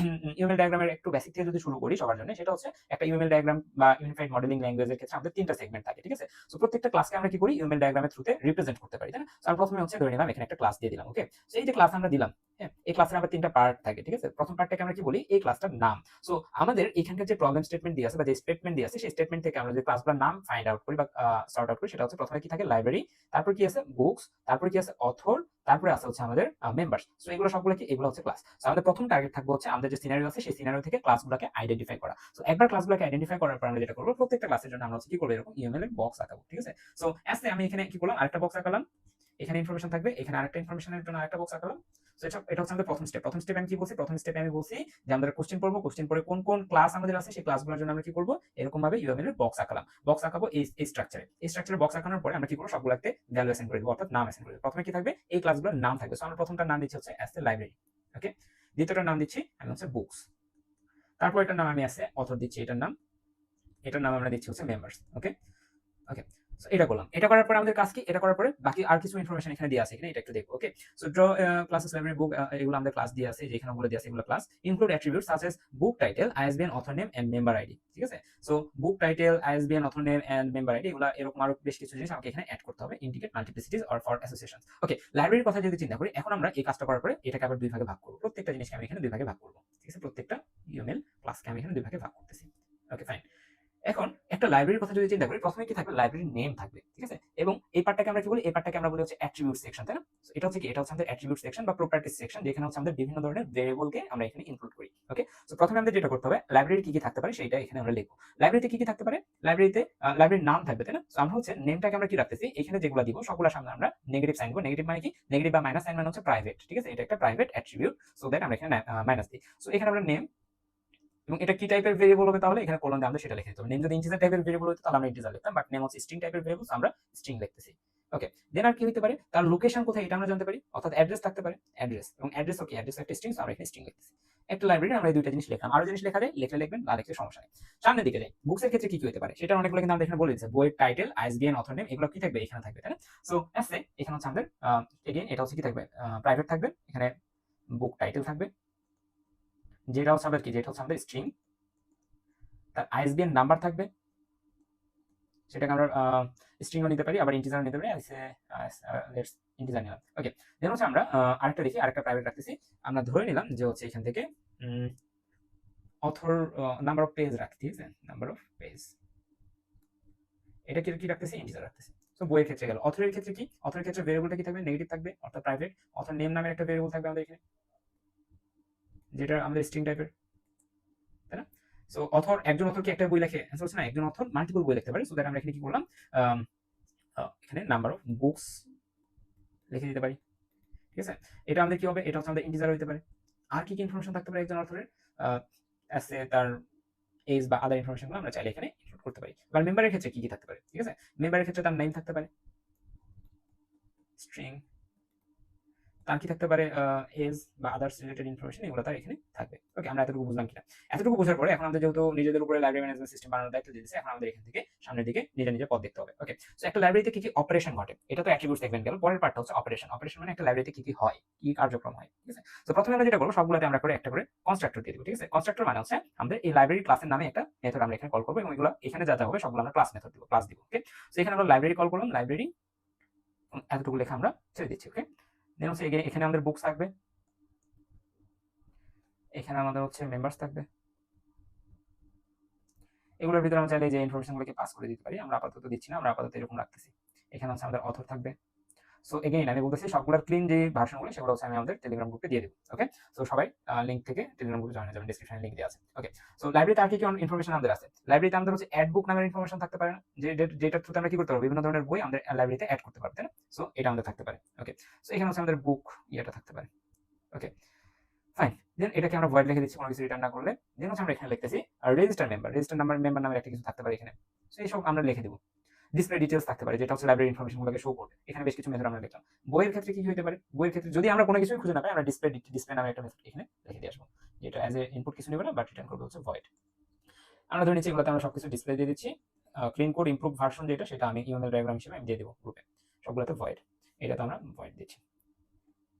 ইউএমএল ডায়াগ্রামের একটু বেসিক থেকে যদি শুরু করি সবার জন্য, সেটা হচ্ছে একটা ইউএমএল ডায়াগ্রাম বা ইউনিফাইড মডেলিং ল্যাঙ্গুয়েজের ক্ষেত্রে আমাদের তিনটা সেগমেন্ট থাকে। ঠিক আছে, সো প্রত্যেকটা ক্লাসকে আমরা কি করি, ইউএমএল ডায়াগ্রামের থ্রুতে রিপ্রেজেন্ট করতে পারি, তাই না? সো আমরা প্রথমে হচ্ছে ধরে নিলাম এখানে একটা ক্লাস দিয়ে দিলাম। ওকে, সো এই যে ক্লাস আমরা দিলাম, হ্যাঁ, এই ক্লাসের আবার তিনটা পার্ট থাকে। ঠিক আছে, প্রথম পার্টটাকে আমরা কি বলি, এই ক্লাসটার নাম। সো আমাদের এখানকার যে প্রবলেম স্টেটমেন্ট দিয়ে আছে বা যে স্টেটমেন্ট দিয়ে আছে, সেই স্টেটমেন্ট থেকে আমরা যে ক্লাসগুলোর নাম ফাইন্ড আউট করি বা সর্ট আউট করি, সেটা হচ্ছে প্রথমে কি থাকে, লাইব্রেরি, তারপর কি আছে বুকস, তারপর কি আছে অথর, তারপরে আছে হচ্ছে আমাদের মেম্বার্স। সো এগুলো সবগুলো কি, এগুলো হচ্ছে ক্লাস। সো আমাদের প্রথম টার্গেট থাকবে হচ্ছে আমাদের যে সিনারিও আছে সেই সিনারিও থেকে ক্লাসগুলোকে আইডেন্টিফাই করা। সো একবার ক্লাসগুলোকে আইডেন্টিফাই করার পর আমরা যেটা করবো, প্রত্যেকটা ক্লাসের জন্য আমরা হচ্ছে কি করবো, এরকম ইউএমএল এর বক্স আঁকাবো। ঠিক আছে, সো অ্যাজ আমি এখানে কি করলাম, আরেকটা বক্স আঁকালাম, এখানে ইনফরমেশন থাকবে, এখানে আরেকটা ইনফরমেশনের জন্য আরেকটা বক্স আঁকালাম। সো এটা হচ্ছে আমাদের প্রথম স্টেপ। প্রথম স্টেপে আমি কি বলছি, প্রথম স্টেপে আমি বলছি যে আমরা কোশ্চেন পড়বো, কোশ্চেন পরে কোন কোন ক্লাস আমাদের আছে সেই ক্লাসগুলোর জন্য আমরা কি করবো, এরকম ভাবে ইউএমএল এর বক্স আঁকালাম। বক্স আঁকাবো এই স্ট্রাকচারে, এই স্ট্রাকচারে বক্স আঁকানোর পরে আমরা কি করবো, সবগুলোতে ভ্যালু অ্যাসাইন করে দেবো, অর্থাৎ নাম অ্যাসাইন করে দেবো। প্রথমে কি থাকবে, এই ক্লাসগুলোর নাম থাকবে। সো আমরা প্রথমটার নাম দিচ্ছি হচ্ছে অ্যাজ এ লাইব্রেরি। ওকে, দ্বিতীয়টার নাম দিচ্ছি আমি হচ্ছে বুকস, তারপর এটার নাম আমি আছে অথর দিচ্ছি, এটার নাম আমরা দিচ্ছি হচ্ছে মেম্বার্স। ওকে, ওকে, সো এটা করলাম। এটা করার পরে আমাদের কাজ কি, এটা করার পরে বাকি আর কিছু ইনফরমেশন এখানে দিয়ে আছে, এখানে এটা একটু দেখবো। ওকে, সো ড্র ক্লাসেস লাইব্রেরি বুক, এগুলো আমাদের ক্লাস দিয়ে আছে, যেখানে বলে দিয়ে আছে এগুলো class. Include attributes such as book title, ISBN, author name and member ID. ঠিক আছে, so book title, ISBN, author name and member ID, এগুলো এরকম আরো বেশ কিছু জিনিস আমাকে এখানে অ্যাড করতে হবে। Indicate multiplicities or for associations. Okay, লাইব্রেরির কথা যদি চিন্তা করি, এখন আমরা এই কাজটা করার পরে এটাকে আবার দুই ভাগে ভাগ করব। প্রত্যেকটা জিনিসকে আমি এখানে দুই ভাগে ভাগ করব। ঠিক আছে, প্রত্যেকটা ইউএমএল ক্লাসকে আমি এখানে দুই ভাগে ভাগ করতেছি। ওকে ফাইন, এখন একটা লাইব্রেরির কথা যদি চিন্তা করি, প্রথমে কি থাকবে, লাইব্রেরির নেম থাকবে, ঠিক আছে? এবং এই পার্টটাকে আমরা কি বলি, এই পার্টটাকে আমরা বলি হচ্ছে অ্যাট্রিবিউট সেকশন, তাই না? So এটা হচ্ছে কি, এটা হচ্ছে আমাদের অ্যাট্রিবিউট সেকশন বা প্রপার্টিজ সেকশন, যেখানে হচ্ছে আমাদের বিভিন্ন ধরনের ভেরিয়েবলকে আমরা এখানে ইনক্লুড করি। ওকে, সো প্রথমে আমাদের যেটা করতে হবে, লাইব্রেরি কি কি থাকতে পারে সেটা এখানে আমরা লিখবো। লাইব্রেরিতে কি কি থাকতে পারে, লাইব্রেরিতে লাইব্রেরির নাম থাকবে, তাই না? সো আমরা হচ্ছে নেমটাকে আমরা কি রাখতেছি, এখানে যেগুলো দিব সবগুলোর সামনে আমরা নেগেটিভ সাইন দিব। নেগেটিভ মানে কি, নেগেটিভ বা মাইনাস সাইন মানে হচ্ছে প্রাইভেট, ঠিক আছে? এটা একটা প্রাইভেট অ্যাট্রিবিউট, সো দ্যাট আমরা এখানে মাইনাস দিই। সো এখানে আমরা নেম, এবং এটা কি টাইপের ভেরিয়েবল হবে, তাহলে এখানে কোলন দিয়ে আমরা সেটা লিখে দিতে হবে। নেম যদি ইন্টিজার টাইপের ভেরিয়েবল হতো তাহলে আমরা ইন্টিজার লিখতাম, বাট নেম হচ্ছে স্ট্রিং টাইপের ভেরিয়েবল, আমরা স্ট্রিং লিখতেছি। ওকে, দেন আর কি হতে পারে, তার লোকেশন কোথায় এটা আমরা জানতে পারি, অর্থাৎ অ্যাড্রেস থাকতে পারে, অ্যাড্রেস, এবং অ্যাড্রেস কি, অ্যাড্রেস একটা স্ট্রিং, আমরা এখানে স্ট্রিং লিখতেছি। একটা লাইব্রেরি আমরা এই দুইটা জিনিস লিখলাম, আরো জিনিস লেখা যায়, লিখলে লিখবেন, না লিখলে সমস্যা নেই। সামনের দিকে যাই, বুকস এর ক্ষেত্রে কি কি হতে পারে সেটা অনেকগুলো কিন্তু আমরা এখানে বলে দিয়েছি, বইয়ের টাইটেল, আইএসবিএন, অথর নেম, এগুলো কি থাকবে, এখানে থাকবে, তাই না? সো এসে এখানে হচ্ছে আমাদের এগেইন এটা হচ্ছে কি থাকবে, প্রাইভেট থাকবে, এখানে বুক টাইটেল থাকবে, যেটা হচ্ছে আমাদের কি, যেটা হচ্ছে আমাদের স্ট্রিং, তার আইএসবিএন নাম্বার থাকবে, সেটাকে আমরা স্ট্রিংও নিতে পারি, আবার ইন্টিজারও নিতে পারি। লেটস ইন্টিজার নিলাম। ওকে, দেন হচ্ছে আমরা আরেকটা দেখি, আরেকটা প্রাইভেট রাখতেছি। আমরা ধরে নিলাম যে হচ্ছে এখান থেকে অথর নাম্বার অফ পেজ রাখছি, ঠিক আছে? নাম্বার অফ পেজ, এটা কি রাখতেছি, ইন্টিজার রাখতেছি। সো বইয়ের ক্ষেত্রে গেল। অথরের ক্ষেত্রে কি, অথরের ক্ষেত্রে ভেরিয়েবলটা কি থাকবে, নেগেটিভ থাকবে, অর্থাৎ প্রাইভেট। অথর নেম নামের একটা ভেরিয়েবল থাকবে আমাদের এখানে, যেটা আমাদের স্ট্রিং টাইপের, তাই না? সো অথর, একজন অথর কি একটা বই লেখে, অ্যান্সার হচ্ছে না, একজন অথর মাল্টিপল বই লিখতে পারে। সো দ্যাট আমরা এখানে কি করলাম, এখানে নাম্বার অফ বুকস লিখে দিতে পারি, ঠিক আছে? এটা আমাদের কি হবে, এটা হচ্ছে আমাদের ইন্টিজার হতে পারে। আর কি কি ইনফরমেশন থাকতে পারে একজন অথরের, আছে তার এজ বা আদার ইনফরমেশনগুলো আমরা চাইলে এখানে ইনক্লুড করতে পারি। বা মেম্বারের ক্ষেত্রে কি কি থাকতে পারে, ঠিক আছে? মেম্বারের ক্ষেত্রে তার নেম থাকতে পারে, স্ট্রিং, তার কি থাকতে পারে, এজ বা আদার্স রিলেটেড ইনফরমেশন, এগুলো তার এখানে থাকবে। ওকে, আমরা এতটুকু বুঝলাম কিনা? এতটুকু বোঝার পরে এখন আমাদের যেহেতু নিজেদের উপরে লাইব্রেরি ম্যানেজমেন্ট সিস্টেম বানানোর দায়িত্ব দিয়েছে, এখন আমাদের এখান থেকে সামনের দিকে নিজে নিজে পথ দেখতে হবে। ওকে, সো একটা লাইব্রেরিতে কি কি অপারেশন ঘটে, এটা তো অ্যাট্রিবিউট সেগমেন্ট গেল। পরের পার্টটা হচ্ছে অপারেশন। অপারেশন মানে একটা লাইব্রেরিতে কি কি হয়, কি কার্যক্রম হয়, ঠিক আছে? তো প্রথমে আমরা যেটা করবো, সবগুলোতে আমরা করে একটা করে কনস্ট্রাক্টর দিয়ে দেবো, ঠিক আছে? কনস্ট্রাক্টর মানে হচ্ছে আমাদের এই লাইব্রেরি ক্লাসের নামে একটা মেথড আমরা এখানে কল করবো, এবং এগুলো এখানে যা যা হবে সবগুলো আমরা ক্লাস মেথড দিব, ক্লাস দিব। ওকে, সো এখানে আমরা লাইব্রেরি কল করলাম, লাইব্রেরি, এতটুকু লেখা আমরা ছেড়ে দিচ্ছি। ওকে, দেন হচ্ছে এখানে আমাদের বুকস থাকবে, এখানে আমাদের হচ্ছে মেম্বার্স থাকবে, এগুলোর ভিতরে আমরা চাইলে যে ইনফরমেশনগুলোকে পাস করে দিতে পারি, আমরা আপাতত দিচ্ছি না, আমরা আপাতত এরকম রাখতেছি। এখানে হচ্ছে আমাদের অথর থাকবে। সো এগেইন আমি বলতেছি, সবগুলোর ক্লিন যে ভার্সনগুলো সেগুলো হচ্ছে আমি আমাদের টেলিগ্রাম গ্রুপে দিয়ে দেবো। ওকে, সো সবাই লিংক থেকে টেলিগ্রাম গ্রুপে জয়েন হয়ে যাবেন, ডেসক্রিপশনে লিংক দেওয়া আছে। ওকে, সো লাইব্রেরিতে আর কি কি ইনফরমেশন আমাদের আছে, লাইব্রেরিতে আমাদের হচ্ছে অ্যাড বুক নামের ইনফরমেশন থাকতে পারে না, যেটা থ্রুতে আমরা কি করতে পারবো, বিভিন্ন ধরনের বই আমাদের লাইব্রেরিতে অ্যাড করতে পারবো, তাই না? সো এটা আমাদের থাকতে পারে। ওকে, সো এখানে হচ্ছে আমাদের বুক ইয়েটা থাকতে পারে। ওকে, ফাইন, দেন এটাকে আমরা ভয়েড লিখে দিচ্ছি, কোনো কিছু রিটার্ন না করলে। দেন হচ্ছে আমরা এখানে লিখতেছি আর register member, register number, member নামের একটা কিছু থাকতে পারে এখানে। সো এইসব আমরা লিখে দেবো। ডিসপ্লে ডিটেইলস থাকতে পারে, যেটা হচ্ছে লাইব্রেরি ইনফরমেশনগুলোকে শো করবে। এখানে বেশ কিছু মেথড আমরা লিখলাম। বইয়ের ক্ষেত্রে কি হতে পারে, বইয়ের ক্ষেত্রে যদি আমরা কোনো কিছুই খুঁজে না পাই, আমরা ডিসপ্লে নামে একটা মেথড এখানে লিখে দিয়ে আসবো, যেটা অ্যাজ এ ইনপুট কিছু নেবে না, বাট রিটার্ন করবে হচ্ছে ভয়েড। আমরা ধরে নিচ্ছি এগুলোতে আমরা সবকিছু ডিসপ্লে দিয়ে দিচ্ছি। ক্লিন কোড ইমপ্রুভ ভার্সন যেটা, সেটা আমি ইউএমএল ডায়াগ্রাম হিসেবে আমি দিয়ে দেবো গ্রুপে, সবগুলোতে ভয়েড। এটাতে আমরা ভয়েড দিচ্ছি,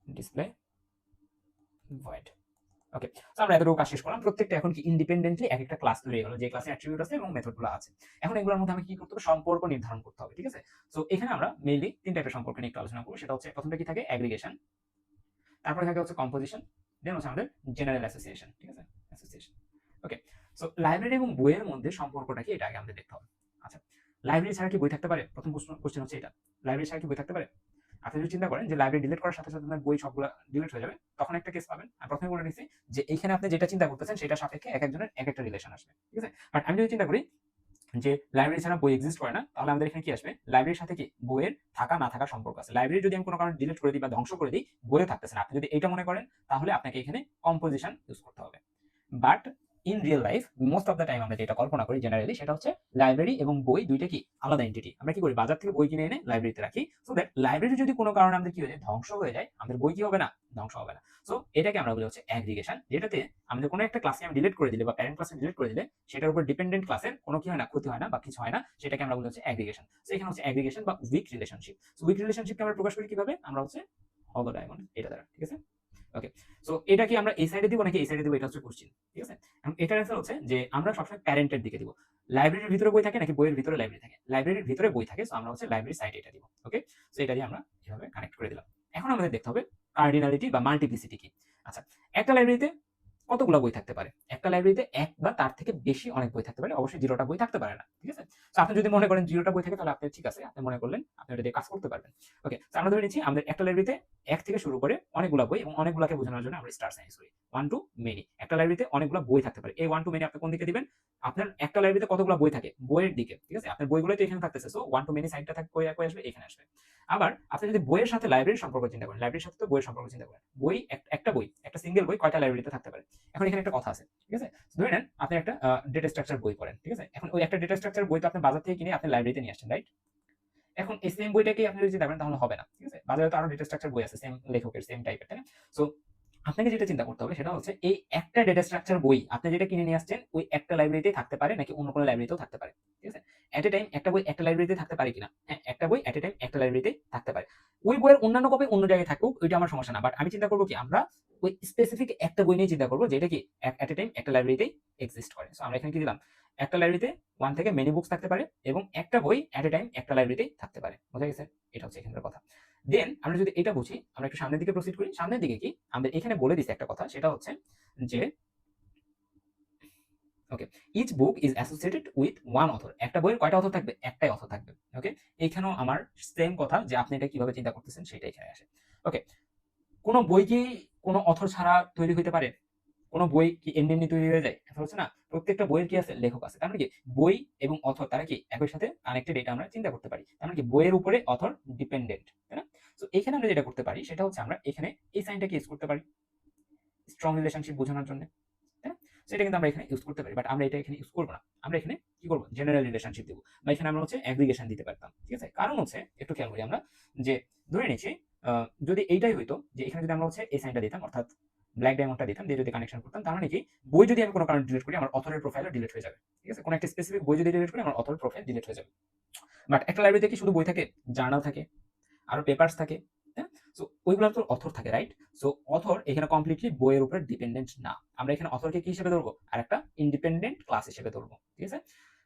ডিসপ্লে ভয়েড। ওকে, সো আমরা এতটুকু কাজ শেষ করলাম। প্রত্যেকটা এখন কি ইন্ডিপেন্ডেন্টলি এক একটা ক্লাস তৈরি হয়ে গেল, যে ক্লাসে অ্যাট্রিবিউট আছে এবং মেথডগুলো আছে। এখন এগুলোর মধ্যে আমি কি করতে হবে, সম্পর্ক নির্ধারণ করতে হবে, ঠিক আছে? সো এখানে আমরা মেইনলি তিন টাইপের সম্পর্ক নিয়ে একটু আলোচনা করব। সেটা হচ্ছে, প্রথমটা কি থাকে, অ্যাগ্রিগেশন, তারপরে থাকে হচ্ছে কম্পোজিশন, দেন হচ্ছে আমাদের জেনারেল অ্যাসোসিয়েশন, ঠিক আছে? অ্যাসোসিয়েশন। ওকে, সো লাইব্রেরি এবং বইয়ের মধ্যে সম্পর্কটা কি, এটা আগে আমাদের দেখতে হবে। আচ্ছা, লাইব্রেরি ছাড়া কি বই থাকতে পারে? প্রথম কোশ্চেন হচ্ছে এটা, লাইব্রেরি ছাড়া কি বই থাকতে পারে? আপনি যদি চিন্তা করেন যে লাইব্রেরি ডিলিট করার সাথে সাথে আপনার বই সবগুলো ডিলিট হয়ে যাবে, তখন একটা কেস পাবেন। আর প্রথমে বলে নিচ্ছি যে এইখানে আপনি যেটা চিন্তা করতেছেন সেটা সাপেক্ষে এক একজনের এক একটা রিলেশন আসবে, ঠিক আছে? বাট আমি যদি চিন্তা করি যে লাইব্রেরি ছাড়া বই এক্সিস্ট করে না, তাহলে আমাদের এখানে কি আসবে, লাইব্রেরির সাথে কি বইয়ের থাকা না থাকার সম্পর্ক আছে। লাইব্রেরি যদি আমি কোনো কারণে ডিলিট করে দিই বা ধ্বংস করে দিই, বইও থাকতেছে না। আপনি যদি এটা মনে করেন, তাহলে আপনাকে এখানে কম্পোজিশন ইউজ করতে হবে। But in real life most of the time আমরা যেটা কল্পনা করি জেনারেলি, সেটা হচ্ছে লাইব্রেরি এবং বই দুইটা কি আলাদা এন্টিটি। আমরা কি করি, বাজার থেকে বই কিনে এনে লাইব্রেরিতে রাখি, সো দ্যাট লাইব্রেরি যদি কোনো কারণে আমাদের কি হয়ে যায়, ধ্বংস হয়ে যায়, আমাদের বই কি হবে না, ধ্বংস হবে না। সো এটাকে আমরা বলি হচ্ছে অ্যাগ্রিগেশন, যেটাতে আমাদের কোনো একটা ক্লাসে আমি ডিলিট করে দিলে বা প্যারেন্ট ক্লাসে ডিলিট করে দিলে, সেটার উপর ডিপেন্ডেন্ট ক্লাসের কোনো কি হয় না, ক্ষতি হয় না বা কিছু হয় না, সেটাকে আমরা বলি হচ্ছে অ্যাগ্রিগেশন। সো এখানে হচ্ছে অ্যাগ্রিগেশন বা উইক রিলেশনশিপ। সো উইক রিলেশনশিপকে আমরা প্রকাশ করি কিভাবে, আমরা হচ্ছে হলো ডায়মন্ড এটা দ্বারা, ঠিক আছে? ওকে, সো এটা কি আমরা এই সাইডে দিব নাকি এই সাইডে দিব, এটা হচ্ছে কোশ্চেন, ঠিক আছে? এখন এটার অ্যান্সার হচ্ছে যে আমরা সবসময় প্যারেন্টের দিকে দিব। লাইব্রেরির ভিতরে বই থাকে নাকি বইয়ের ভিতরে লাইব্রেরি থাকে, লাইব্রেরির ভিতরে বই থাকে, সো আমরা হচ্ছে লাইব্রেরি সাইডে এটা দিব। ওকে, সো এটা দিয়ে আমরা এভাবে কানেক্ট করে দিলাম। এখন আমাদের দেখতে হবে কার্ডিনালিটি বা মাল্টিপ্লিসিটি কি। আচ্ছা, একটা লাইব্রেরিতে কতগুলো বই থাকতে পারে? একটা লাইব্রেরিতে এক বা তার থেকে বেশি অনেক বই থাকতে পারে। অবশ্যই 0 টা বই থাকতে পারে না। ঠিক আছে? সো আপনি যদি মনে করেন 0 টা বই থাকে তাহলে আপনি ঠিক আছে। আপনি মনে করলেন আপনি ওটা দিয়ে কাজ করতে পারবেন। ওকে। সো আমরা ধরে নিচ্ছি আমাদের একটা লাইব্রেরিতে 1 থেকে শুরু করে অনেকগুলা বই এবং অনেকগুলাকে বোঝানোর জন্য আমরা স্টার সাইন ইউজ করি। 1 to many একটা লাইব্রেরিতে অনেকগুলা বই থাকতে পারে। এই 1 to many আপনি কোন দিকে দিবেন? আপনার একটা লাইব্রেরিতে কতগুলা বই থাকে? বইয়ের দিকে। ঠিক আছে? আপনার বইগুলোই তো এখানে থাকতেছে। সো 1 to many সাইডটা কই আসবে? এখানে আসবে। আবার আপনি যদি বইয়ের সাথে লাইব্রেরির সম্পর্ক চিন্তা করেন, লাইব্রেরির সাথে তো বইয়ের সম্পর্ক চিন্তা করেন। বই একটা বই, একটা সিঙ্গেল বই কয়টা লাইব্রেরিতে থাকতে পারে? এখন এখানে একটা কথা আছে। ঠিক আছে? ধরে নেন আপনি একটা ডেটা স্ট্রাকচার বই পড়েন। ঠিক আছে? এখন ওই একটা ডেটা স্ট্রাকচার বই তো আপনি বাজার থেকে কিনে আপনি লাইব্রেরিতে নিয়ে আসছেন, রাইট? এখন এই সেম বইটাকে আপনি যদি চিন্তা করেন তাহলে হবে না। ঠিক আছে? বাজারে তো আরো ডেটা স্ট্রাকচার বই আছে সেম লেখকের, সেম টাইপের, তাই না? সো আপনাকে যেটা চিন্তা করতে হবে সেটা হচ্ছে এই একটা ডেটা স্ট্রাকচার বই আপনি যেটা কিনে নিয়ে আসছেন ওই একটা লাইব্রেরিতেই থাকতে পারে নাকি অন্য কোনো লাইব্রেরিতেও থাকতে পারে। ঠিক আছে? এট এ টাইম একটা বই একটা লাইব্রেরিতে থাকতে পারে কিনা? হ্যাঁ, একটা বই এট এ টাইম একটা লাইব্রেরিতেই থাকতে পারে। ওই বইয়ের অন্যান্য কপি অন্য জায়গায় থাকুক ওইটা আমার সমস্যা না। বাট আমি চিন্তা করব কি আমরা ওই স্পেসিফিক একটা বই নিয়ে চিন্তা করব যেটা কি এট এ টাইম একটা লাইব্রেরিতেই এক্সিস্ট করে। সো আমরা এখানে কি দিলাম? একটা লাইব্রেরিতে 1 থেকে মেনি বুকস থাকতে পারে এবং একটা বই এট এ টাইম একটা লাইব্রেরিতেই থাকতে পারে। বোঝা গেছে? এটা হচ্ছে এখানকার কথা। দেন আমরা যদি এটা বুঝি, আমরা একটু সামনের দিকে প্রসিড করি। সামনের দিকে কি? আমাদের এখানে বলে দিছে একটা কথা, সেটা হচ্ছে যে okay, each book is associated with one author. একটা বইয়ের কয়টা অথর থাকবে? একটাই অথর থাকবে। ওকে, এইখানেও আমার সেম কথা যে আপনি এটা কিভাবে চিন্তা করতেছেন সেটা এখানে আসে। ওকে, কোন বই কি কোন অথর ছাড়া তৈরি হইতে পারে? কোন বই কি এমনি এমনি তৈরি হয়ে যায়? এখন হচ্ছে না, প্রত্যেকটা বইয়ের কি আছে? লেখক আছে। তার মানে কি বই এবং অথর তারা কি একই সাথে কানেক্টেড, এটা আমরা চিন্তা করতে পারি। তার মানে কি বইয়ের উপরে অথর ডিপেন্ডেন্ট, তাই না? সো এখানে আমরা যেটা করতে পারি সেটা হচ্ছে আমরা এখানে এই সাইনটাকে ইউজ করতে পারি স্ট্রং রিলেশনশিপ বোঝানোর জন্য। তাই না? সো এটা কিন্তু আমরা এখানে ইউজ করতে পারি। বাট আমরা এটা এখানে ইউজ করব না। আমরা এখানে কি করব? জেনারেল রিলেশনশিপ দিব। বা এখানে আমরা হচ্ছে অ্যাগ্রিগেশন দিতে পারতাম। ঠিক আছে? কারণ হচ্ছে একটু খেয়াল করি আমরা যে ধরে নিচ্ছি যদি এইটাই হইতো যে এখানে যদি আমরা হচ্ছে এই সাইনটা দিতাম অর্থাৎ ব্ল্যাক ডায়মন্ডটা দিতাম দিয়ে যদি কানেকশন করতাম তার মানে কি বই যদি আমি কোনো কারণে ডিলিট করি আমার অথরের প্রোফাইলও ডিলিট হয়ে যাবে। ঠিক আছে? কোনো একটা স্পেসিফিক বই যদি ডিলিট করি আমার অথরের প্রোফাইল ডিলিট হয়ে যাবে। বাট একটা লাইব্রেরিতে কি শুধু বই থাকে? জার্নাল থাকে, আরো পেপারস থাকে। হ্যাঁ? সো ওইগুলোর তো অথর থাকে, রাইট? সো অথর এখানে কমপ্লিটলি বইয়ের উপরে ডিপেন্ডেন্ট না। আমরা এখানে অথরকে কি হিসেবে ধরবো? আরেকটা ইন্ডিপেন্ডেন্ট ক্লাস হিসেবে ধরবো। ঠিক আছে?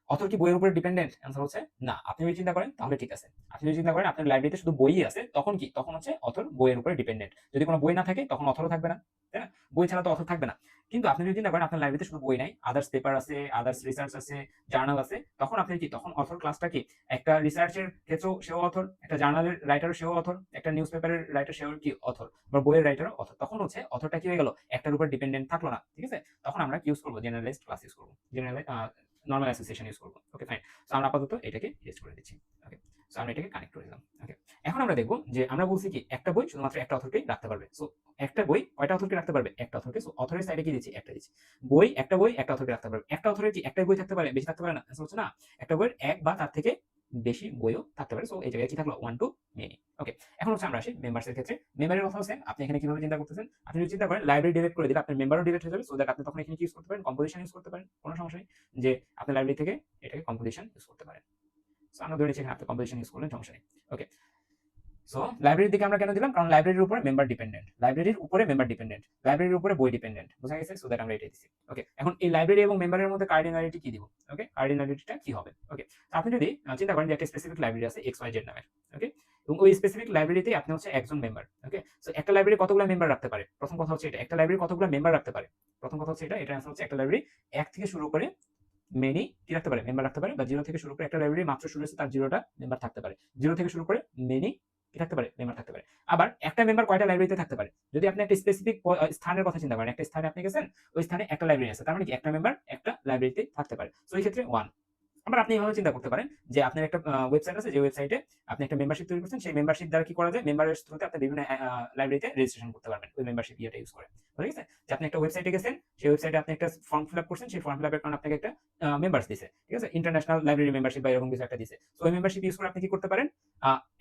অথর কি বইয়ের উপরে ডিপেন্ডেন্ট? অ্যান্সার হচ্ছে না। আপনি যদি চিন্তা করেন তাহলে ঠিক আছে। আপনি যদি চিন্তা করেন আপনার লাইব্রেরিতে শুধু বইই আছে তখন কি? তখন হচ্ছে অথর বইয়ের উপরে ডিপেন্ডেন্ট। যদি কোনো বই না থাকে তখন অথরও থাকবে না। তাই না? বই ছাড়া তো অথর থাকবে না। কিন্তু আপনি যদি চিন্তা করেন আপনার লাইব্রেরিতে শুধু বই নাই, আদার্স পেপার আছে, আদার্স রিসার্চ আছে, জার্নাল আছে, তখন আপনি কি? তখন অথর ক্লাসটা কি? একটা রিসার্চের ক্ষেত্রেও সেও অথর, একটা জার্নালের রাইটারও সেও অথর, একটা নিউজ পেপারের রাইটার সেও কি অথর, বা বইয়ের রাইটারও অথর। তখন হচ্ছে অথরটা কি হয়ে গেল? একটার উপর ডিপেন্ডেন্ট থাকলো না। ঠিক আছে? তখন আমরা কি ইউজ করবো? জেনারেলাইজড ক্লাস ইউজ করবো। নরমাল অ্যাসোসিয়েশন ইউজ করবো। ওকে, ফাইন। সো আমরা আপাতত এটাকে রেস্ট করে দিচ্ছি। ওকে, সো আমরা এটাকে কানেক্ট করে দিলাম। ওকে, এখন আমরা দেখবো যে আমরা বলছি কি একটা বই শুধুমাত্র একটা অথরকেই রাখতে পারবে। সো একটা বই কয়টা অথরকে রাখতে পারবে? একটা অথরকে। সো অথরের সাইডে কি দিচ্ছি? একটা দিচ্ছি। বই একটা অথরকে রাখতে পারবে। একটা অথরের কি একটাই বই থাকতে পারে? বেশি থাকতে পারে না? হচ্ছে না, একটা বইয়ের এক বা তার থেকে বেশি বইও থাকতে পারে। সো এই জায়গায় কি থাকলো? 1 to many। ওকে, এখন হচ্ছে আমরা আসি মেম্বারস এর ক্ষেত্রে। মেম্বারের কথা হচ্ছে আপনি এখানে কিভাবে চিন্তা করতেছেন? আপনি যদি চিন্তা করেন লাইব্রেরি ডিলিট করে দিলে আপনার মেম্বারও ডিলিট হয়ে যাবে। সো দ্যাট আপনি তখন এখানে কি ইউজ করতে পারেন? কম্পোজিশন ইউজ করতে পারেন। কোনো সমস্যা নেই। যে আপনি লাইব্রেরি থেকে এটাকে কম্পোজিশন ইউজ করতে পারেন। সো আমরা ধরে নিচ্ছি এখানে আপনি কম্পোজিশন ইউজ করলেন, সমস্যা নেই। ওকে, সো লাইব্রেরির দিকে আমরা কেন দিলাম? কারণ লাইব্রেরির উপরে মেম্বার ডিপেন্ডেন্ট, লাইব্রেরির উপরে মেম্বার ডিপেন্ডেন্ট, লাইব্রেরির উপরে বই ডিপেন্ডেন্ট। বোঝা গেছে? সো দ্যাট আমরা এটাই দিচ্ছি। ওকে, এখন এই লাইব্রেরি এবং মেম্বারের মধ্যে কার্ডিনালিটি কি দিব? ওকে, কার্ডিনালিটিটা কি হবে? ওকে, আপনি যদি চিন্তা করেন যে একটা স্পেসিফিক লাইব্রেরি আছে এক্স ওয়াই জেড নামের। ওকে, এবং ওই স্পেসিফিক লাইব্রেরিতে আপনি হচ্ছে একজন মেম্বার। ওকে, সো একটা লাইব্রেরি কতগুলো মেম্বার রাখতে পারে? প্রথম কথা হচ্ছে এটা, একটা লাইব্রেরি কতগুলো মেম্বার রাখতে পারে? প্রথম কথা হচ্ছে এটা, এটা অ্যান্সার হচ্ছে একটা লাইব্রেরি এক থেকে শুরু করে মেনি কি রাখতে পারে? মেম্বার রাখতে পারে। বা জিরো থেকে শুরু করে একটা লাইব্রেরি মাত্র শুরু হয়েছে তার জিরোটা মেম্বার থাকতে পারে। জিরো থেকে শুরু করে মেনি কি থাকতে পারে? মেম্বার থাকতে পারে। আবার একটা মেম্বার কয়টা লাইব্রেরিতে থাকতে পারে? যদি আপনি একটা স্পেসিফিক স্থানের কথা চিন্তা করেন, একটা স্থানে আপনি গেছেন, ওই স্থানে একটা লাইব্রেরি আছে, তার মানে কি একটা মেম্বার একটা লাইব্রেরিতে থাকতে পারে। সো এই ক্ষেত্রে 1। আবার আপনি এভাবে চিন্তা করতে পারেন যে আপনার একটা ওয়েবসাইট আছে, যে ওয়েবসাইটে আপনি একটা মেম্বারশিপ তৈরি করছেন, সেই মেম্বারশিপ দ্বারা কি করা যায়? মেম্বারের থ্রুতে আপনি বিভিন্ন লাইব্রেরিতে রেজিস্ট্রেশন করতে পারবেন ওই মেম্বারশিপ ইয়েটা ইউজ করে। ঠিক আছে? যে আপনি একটা ওয়েবসাইটে গেছেন, সেই ওয়েবসাইটে আপনি একটা ফর্ম ফিল আপ করছেন, সেই ফর্ম ফিল আপের কারণে আপনাকে একটা মেম্বারস দিছে। ঠিক আছে? ইন্টারন্যাশনাল লাইব্রেরি মেম্বারশিপ বা এরকম কিছু একটা দিছে। সো ওই মেম্বারশিপ ইউজ করে আপনি কি করতে পারেন?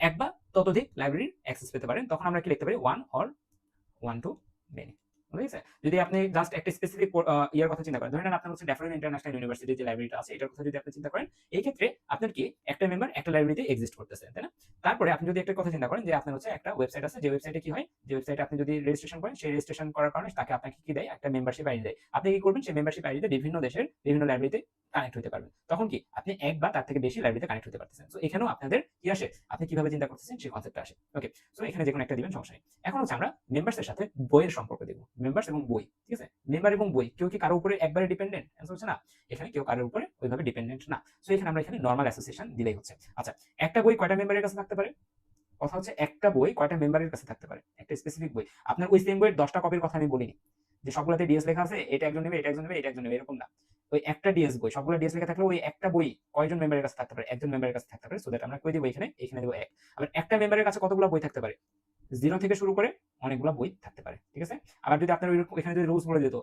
এক বা ততোধিক লাইব্রেরির অ্যাক্সেস পেতে পারেন। তখন আমরা কি লিখতে পারি? 1 or 1 to many। বুঝা গেছে? যদি আপনি জাস্ট একটা স্পেসিফিক ইয়ার কথা চিন্তা করেন, ধরে নেন আপনার হচ্ছে ড্যাফোডিল ইন্টারন্যাশনাল ইউনিভার্সিটির যে লাইব্রেরিটা আছে এটার কথা যদি আপনি চিন্তা করেন, এই ক্ষেত্রে আপনার কি একটা মেম্বার একটা লাইব্রেরিতে এক্সিস্ট করতেছে, তাই না? তারপরে আপনি যদি একটা কথা চিন্তা করেন যে আপনার হচ্ছে একটা ওয়েবসাইট আছে, যে ওয়েবসাইটে কি হয়? যে ওয়েবসাইটে আপনি যদি রেজিস্ট্রেশন করেন, সেই রেজিস্ট্রেশন করার কারণে তাকে আপনাকে কি দেয়? একটা মেম্বারশিপ আইডি দেয়। আপনি কি করবেন? সেই মেম্বারশিপ আইডিতে বিভিন্ন দেশের বিভিন্ন লাইব্রেরিতে কানেক্ট হতে পারবেন। তখন কি আপনি এক বা তার থেকে বেশি লাইব্রেরিতে কানেক্ট হতে পারতেছেন। সো এখানেও আপনাদের কি আসে? আপনি কিভাবে চিন্তা করতেছেন সেই কনসেপ্টটা আসে। ওকে, সো এখানে যেকোনো একটা দিবেন, সমস্যা নেই। এখন হচ্ছে আমরা মেম্বারস এর সাথে বইয়ের সম্পর্ক দেখব। মেম্বার্স এবং বই, ঠিক আছে? মেম্বার এবং বই কেউ কি কারোর উপরে একবারে ডিপেন্ডেন্ট? অ্যান্সার হচ্ছে না। এখানে কেউ কারোর উপরে ওইভাবে ডিপেন্ডেন্ট না। সো এখানে আমরা এখানে নরমাল অ্যাসোসিয়েশন দিলেই হচ্ছে। আচ্ছা, একটা বই কয়টা মেম্বারের কাছে থাকতে পারে? কথা হচ্ছে একটা বই কয়টা মেম্বারের কাছে থাকতে পারে? একটা স্পেসিফিক বই। আপনার ওই সেম বইয়ের 10টা কপির কথা আমি বলিনি। যে সবগুলাতে ডিএস লেখা আছে, এটা একজন নেবে, এটা একজন নেবে, এটা একজন নেবে, এরকম না। ওই একটা ডিএস বই, সবগুলো ডিএস লেখা থাকলে ওই একটা বই কয়জন মেম্বারের কাছে থাকতে পারে? একজন মেম্বারের কাছে থাকতে পারে। সো দ্যাট আমরা কই দিব এখানে, এখানে দেব 1। আবার একটা মেম্বারের কাছে কতগুলো বই থাকতে পারে? 0 থেকে শুরু করে অনেকগুলা বই থাকতে পারে। ঠিক আছে? আবার যদি আপনার এখানে যদি রুলস বলে দিত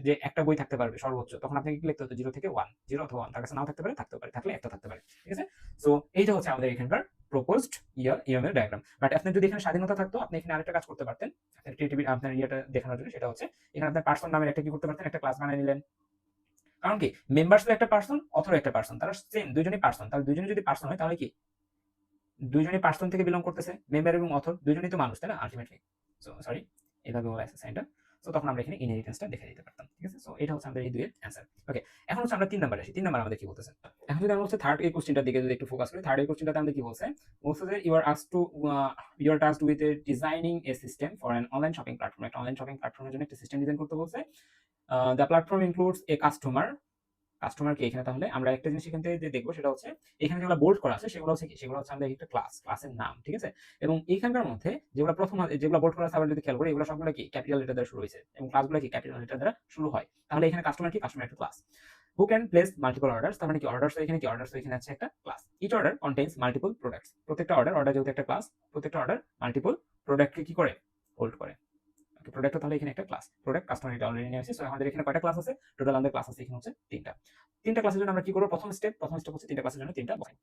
যে একটা বই থাকতে পারবে সর্বোচ্চ, তখন আপনাকে কি লিখতে হতো? 0 থেকে 1, 0 অথবা 1, তার কাছে নাও থাকতে পারে, থাকতেও পারে, থাকলে একটা থাকতে পারে। ঠিক আছে? সো এইটা হচ্ছে আমাদের এখানকার প্রপোজড ইউএমএল ডায়াগ্রাম। বাট আপনার যদি এখানে স্বাধীনতা থাকতো, আপনি এখানে আরেকটা কাজ করতে পারতেন। আপনার ক্রিয়েটিভিটি, আপনার ইয়েটা দেখানোর জন্য, সেটা হচ্ছে এখানে আপনার পার্সন নামের একটা কি করতে পারতেন? একটা ক্লাস বানিয়ে নিলেন। কারণ কি, মেম্বারসও একটা পার্সন, অথরও একটা পার্সন, তারা সেম, দুইজনই পার্সন। তাহলে দুইজনে যদি পার্সন হয় তাহলে কি দুইজনই পার্সন থেকে বিলং করতেছে, মেম্বার এবং অথর দুইজনই তো মানুষ, তাই না? আলটিমেটলি। সো সরি, এভাবে বলা আছে সাইনটা। সো তখন আমরা এখানে ইনহেরিটেন্সটা দেখে দিতে পারতাম। ঠিক আছে? সো এটা হচ্ছে আমাদের এই দুইয়ের অ্যান্সার। ওকে, এখন হচ্ছে আমরা 3 নাম্বারে আসি। 3 নাম্বার আমাদের কি বলতেছে? এখন যদি আমরা হচ্ছে থার্ড এই কোশ্চেনটার দিকে যদি একটু ফোকাস করি, থার্ড এই কোশ্চেনটাতে আমাদের কি বলছে? বলছে যে you are tasked with designing a system for an online shopping platform. একটা অনলাইন শপিং প্ল্যাটফর্মের জন্য একটা সিস্টেম ডিজাইন করতে বলছে। The platform includes a customer কি এখানে? তাহলে আমরা একটা জিনিস এখান থেকে যে দেখবো সেটা হচ্ছে এখানে যেগুলো বোল্ড করা আছে সেগুলো হচ্ছে কি? সেগুলো হচ্ছে আমাদের একটা ক্লাসের নাম। ঠিক আছে? এবং এইখানকার মধ্যে যেগুলো প্রথম যেগুলো বোল্ড করা আছে, আবার যদি খেয়াল করি, এগুলো সবগুলো কি ক্যাপিটাল লেটার দ্বারা শুরু হয়েছে এবং ক্লাসগুলো কি ক্যাপিটাল লেটার দ্বারা শুরু হয়। তাহলে এখানে কাস্টমার কি? কাস্টমার একটা class. Who can place multiple orders, তার মানে কি অর্ডারস এখানে কি? অর্ডারস এখানে আছে একটা class. Each order contains multiple products. প্রত্যেকটা অর্ডার যেহেতু একটা ক্লাস, প্রত্যেকটা অর্ডার মাল্টিপল প্রোডাক্টকে কি করে? হোল্ড করে। ওকে, প্রোডাক্ট তাহলে এখানে একটা ক্লাস। প্রোডাক্ট কাস্টমার এটা অলরেডি নিয়ে আসছে। সো আমাদের এখানে কয়টা ক্লাস আছে? টোটাল আমাদের ক্লাস আছে এখানে হচ্ছে 3টা। 3টা ক্লাসের জন্য আমরা কি করব? প্রথম স্টেপ হচ্ছে 3টা ক্লাসের জন্য 3টা বক্স।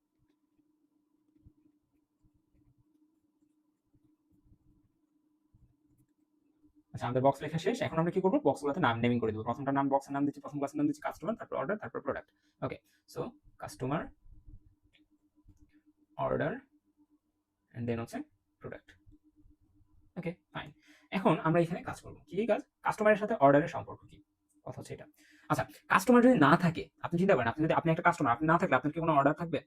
আচ্ছা, আমাদের বক্স লেখা শেষ। এখন আমরা কি করব? বক্সগুলোতে নাম নেমিং করে দেব। প্রথমটার নাম, বক্সের নাম দিচ্ছি, প্রথম ক্লাসের নাম দিচ্ছি কাস্টমার, তারপর অর্ডার, তারপর product. Okay, so customer, order and then হচ্ছে প্রোডাক্ট। ওকে, ফাইন। এখন আমরা এখানে কাজ করব। কি কাজ? কাস্টমারের সাথে অর্ডারের সম্পর্ক কি? কথা হচ্ছে এটা। আচ্ছা, কাস্টমার যদি না থাকে, আপনি চিন্তা করেন, আপনি একটা কাস্টমার, আপনি না থাকলে আপনার কি কোনো অর্ডার থাকবে?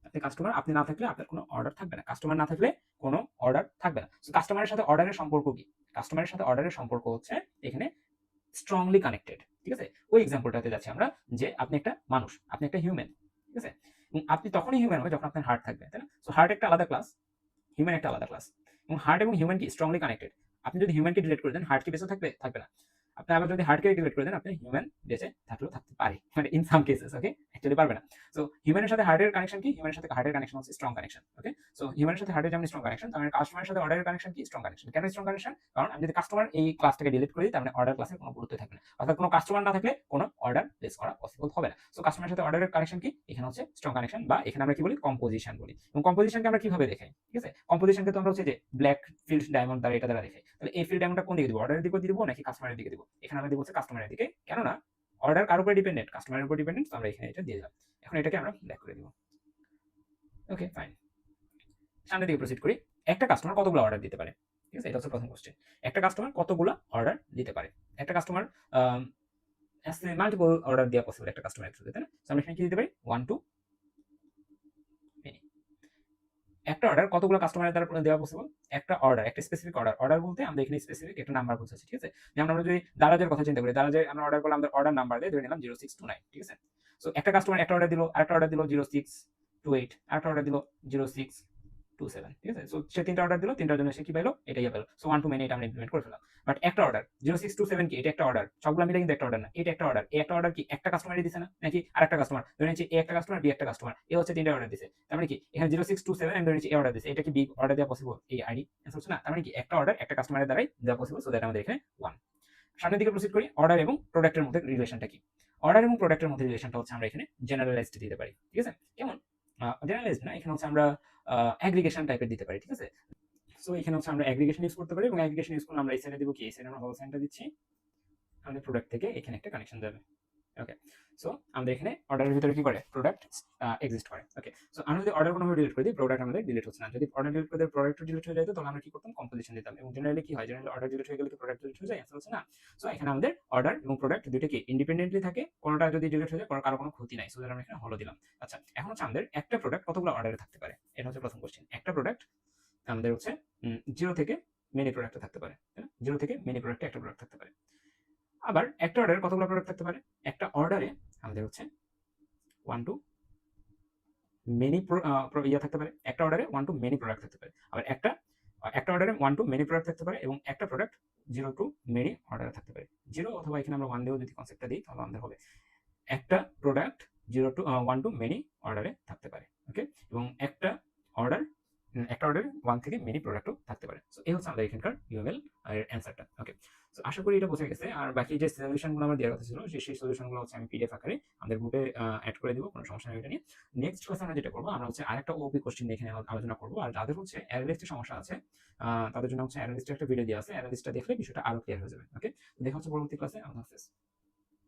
আপনি কাস্টমার, আপনি না থাকলে আপনার কোনো অর্ডার থাকবে না। কাস্টমার না থাকলে কোনো অর্ডার থাকবে না। সো কাস্টমারের সাথে অর্ডারের সম্পর্ক কি? কাস্টমারের সাথে অর্ডারের সম্পর্ক হচ্ছে এখানে স্ট্রংলি কানেক্টেড। ঠিক আছে? ওই এক্সাম্পলটাতে যাচ্ছি আমরা, যে আপনি একটা মানুষ, আপনি একটা হিউম্যান। ঠিক আছে? এবং আপনি তখনই হিউম্যান হবে যখন আপনার হার্ট থাকবে, তাই না? সো হার্ট একটা আলাদা ক্লাস, হিউম্যান একটা আলাদা ক্লাস। এবং হার্ট এবং হিউম্যান কি স্ট্রংলি কানেক্টেড। আপনি যদি হিউম্যানকে ডিলিট করে দেন, হার্ট কি বেঁচে থাকবে? থাকবে না। আপনি আবার যদি হার্টকে ডিলিট করে দেন, আপনি হিউম্যান বেঁচে থাকলেও থাকতে পারে, মানে in some cases. Okay, actually পারবে না। সো হিউম্যানের সাথে হার্টের কানেকশন কি? হিউম্যানের সাথে হার্টের কানেকশন হচ্ছে স্ট্রং কানেকশন। ওকে, সো হিউম্যানের সাথে হার্টের যেমন স্ট্রং কানেকশন, তার মানে কাস্টমারের সাথে অর্ডারের কানেকশন কি? Strong connection. কেন স্ট্রং কানেকশন? কারণ আমি যদি কাস্টমার এই ক্লাসটাকে ডিলিট করে দিই, তার মানে অর্ডার ক্লাসের কোনো গুরুত্ব থাকবে না। অর্থাৎ কোনো কাস্টমার না থাকলে কোনো অর্ডার প্লেস করা পসিবল হবে না। সো কাস্টমারের সাথে অর্ডারের কানেকশন কি? এখানে হচ্ছে স্ট্রং কানেকশন, বা এখানে আমরা কি বলি? কম্পোজিশন বলি। এবং কম্পোজিশনকে আমরা কিভাবে দেখাই? ঠিক আছে? কম্পোজিশনকে তো আমরা হচ্ছে যে ব্ল্যাক ফিল্ড ডায়মন্ড দ্বারা, এটা দ্বারা দেখাই। তাহলে এই ফিল্ড ডায়মন্ডটা কোন দিকে দিব? অর্ডারের দিকে দিব নাকি কাস্টমারের দিকে দিব? এখানে আমরা দিব হচ্ছে কাস্টমারের দিকে। কেননা অর্ডার কার উপরে ডিপেন্ডেন্ট? কাস্টমারের উপর ডিপেন্ডেন্ট। আমরা এখানে এটা দিয়ে দিলাম। এখন এটাকে আমরা ব্ল্যাক করে দিব। ওকে, ফাইন। সামনের দিকে প্রসিড করি। একটা কাস্টমার কতগুলো অর্ডার দিতে পারে? ঠিক আছে? এটা হচ্ছে প্রথম কোশ্চেন। একটা কাস্টমার কতগুলো অর্ডার দিতে পারে? একটা কাস্টমার মাল্টিপল অর্ডার দেওয়া পসিবল একটা কাস্টমারের থ্রুতে, তাই না? আমরা এখানে কি দিতে পারি? 1 2 মেনি। একটা অর্ডার কতগুলো কাস্টমারের দ্বারা দেওয়া পসিবল? একটা অর্ডার, একটা স্পেসিফিক অর্ডার বলতে আমরা এখানে স্পেসিফিক একটা নাম্বার বুঝাচ্ছি। ঠিক আছে? যেমন আমরা যদি দারাজের কথা চিন্তা করি, দারাজে আমরা অর্ডার করলাম, আমাদের অর্ডার নাম্বার দিয়ে ধরে নিলাম 0629। ঠিক আছে? সো একটা কাস্টমার একটা অর্ডার দিল, আরেকটা অর্ডার দিল 0628, আরেকটা অর্ডার দিল 0627। ঠিক আছে? সো সে 3টা অর্ডার দিল, 3টার জন্য সে কি পাইলো? এটাই পেলো। সো 1 2 মেনি এটা আমরা ইমপ্লিমেন্ট করে ফেললাম। বাট একটা অর্ডার 0627 কি? এটা একটা অর্ডার। সবগুলো মিলে কিন্তু একটা অর্ডার না। এটা একটা অর্ডার। এই একটা অর্ডার কি একটা কাস্টমারই দিছে না? নাকি আরেকটা কাস্টমার? ধরে নিচ্ছি এ একটা কাস্টমার, বি একটা কাস্টমার। এ হচ্ছে 3টা অর্ডার দিছে। তার মানে কি এখানে 0627 আমি ধরে নিচ্ছি এ অর্ডার দিছে। এটা কি বি অর্ডার দেওয়া পসিবল? এই আইডি অ্যান্সার হচ্ছে না। তার মানে কি একটা অর্ডার একটা কাস্টমারের দ্বারাই দেওয়া পসিবল। সো দ্যাট আমাদের এখানে 1। সামনের দিকে প্রসিড করি। অর্ডার এবং প্রোডাক্টের মধ্যে রিলেশনটা কি? অর্ডার এবং প্রোডাক্টের মধ্যে রিলেশনটা হচ্ছে আমরা এখানে জেনারেলাইজড দিতে পারি। ঠিক আছে? কেমন? জেনারেলাইজড না, এখানে হচ্ছে আমরা অ্যাগ্রিগেশন টাইপের দিতে পারি। ঠিক আছে? সো এখানে হচ্ছে আমরা অ্যাগ্রিগেশন ইউজ করতে পারি, এবং অ্যাগ্রিগেশন ইউজ করলে আমরা এই সাইডে দিব কি? এই সাইডে আমরা হোল সাইনটা দিচ্ছি। আমাদের প্রোডাক্ট থেকে এখানে একটা কানেকশন যাবে। ওকে, সো আমাদের এখানে অর্ডারের ভিতরে কি করে? প্রোডাক্ট এক্সিস্ট করে। ওকে, সো আমরা যদি অর্ডার কোনোভাবে ডিলিট করে দিই, প্রোডাক্ট আমাদের ডিলিট হচ্ছে না। যদি অর্ডার ডিলিট করে দিই, প্রোডাক্ট ডিলিট হয়ে যায়, তাহলে আমরা কি করতাম? কম্পোজিশন দিতাম। এবং জেনারেলি কি হয়? জেনারেলি অর্ডার ডিলিট হয়ে গেলে কি প্রোডাক্ট ডিলিট হয়ে যায়? অ্যান্সার হচ্ছে না। সো এখানে আমাদের অর্ডার এবং প্রোডাক্ট দুটো কি ইন্ডিপেন্ডেন্টলি থাকে। কোনোটা যদি ডিলিট হয়ে যায়, কারো কোনো ক্ষতি নাই। সো আমরা এখানে হলো দিলাম। আচ্ছা, এখন হচ্ছে আমাদের একটা প্রোডাক্ট কতগুলো অর্ডারে থাকতে পারে? এটা হচ্ছে প্রথম কোশ্চেন। একটা প্রোডাক্ট আমাদের হচ্ছে 0 থেকে মেনি প্রোডাক্টও থাকতে পারে, তাই না? 0 থেকে মেনি প্রোডাক্টে একটা প্রোডাক্ট থাকতে পারে। আবার একটা অর্ডারে কতগুলো প্রোডাক্ট থাকতে পারে? একটা অর্ডারে আমাদের হচ্ছে 1 টু মেনি থাকতে পারে। একটা অর্ডারে 1 টু মেনি প্রোডাক্ট থাকতে পারে। আবার একটা অর্ডারে 1 টু মেনি প্রোডাক্ট থাকতে পারে এবং একটা প্রোডাক্ট 0 টু মেনি অর্ডারে থাকতে পারে। 0 অথবা এখানে আমরা 1 দিয়েও যদি কনসেপ্টটা দিই তাহলে আমাদের হবে একটা প্রোডাক্ট 1 টু মেনি অর্ডারে থাকতে পারে। ওকে? এবং একটা অর্ডারে 1 থেকে মেনি প্রোডাক্টও থাকতে পারে। সো এই হচ্ছে আমাদের এখানকার UML এর অ্যান্সারটা। ওকে? সো আশা করি এটা বোঝা গেছে। আর বাকি যে সলিউশনগুলো আমার দেওয়ার কথা ছিল সেই সলিউশনগুলো হচ্ছে আমি পিডিএফ আকারে আমাদের গ্রুপে এড করে দিব, কোনো সমস্যা নেই এটা নিয়ে। নেক্সট ক্লাসে আমরা যেটা করব, আমরা হচ্ছে আরেকটা ওপি কোশ্চেন নিয়ে এখানে আলোচনা করব। আর যাদের হচ্ছে অ্যারে লিস্টের সমস্যা আছে তাদের জন্য হচ্ছে অ্যারে লিস্টের একটা ভিডিও দেওয়া আছে। অ্যারে লিস্টটা দেখলে বিষয়টা আরো ক্লিয়ার হয়ে যাবে। ওকে? দেখা হচ্ছে পরবর্তী ক্লাসে। আল্লাহ হাফেজ।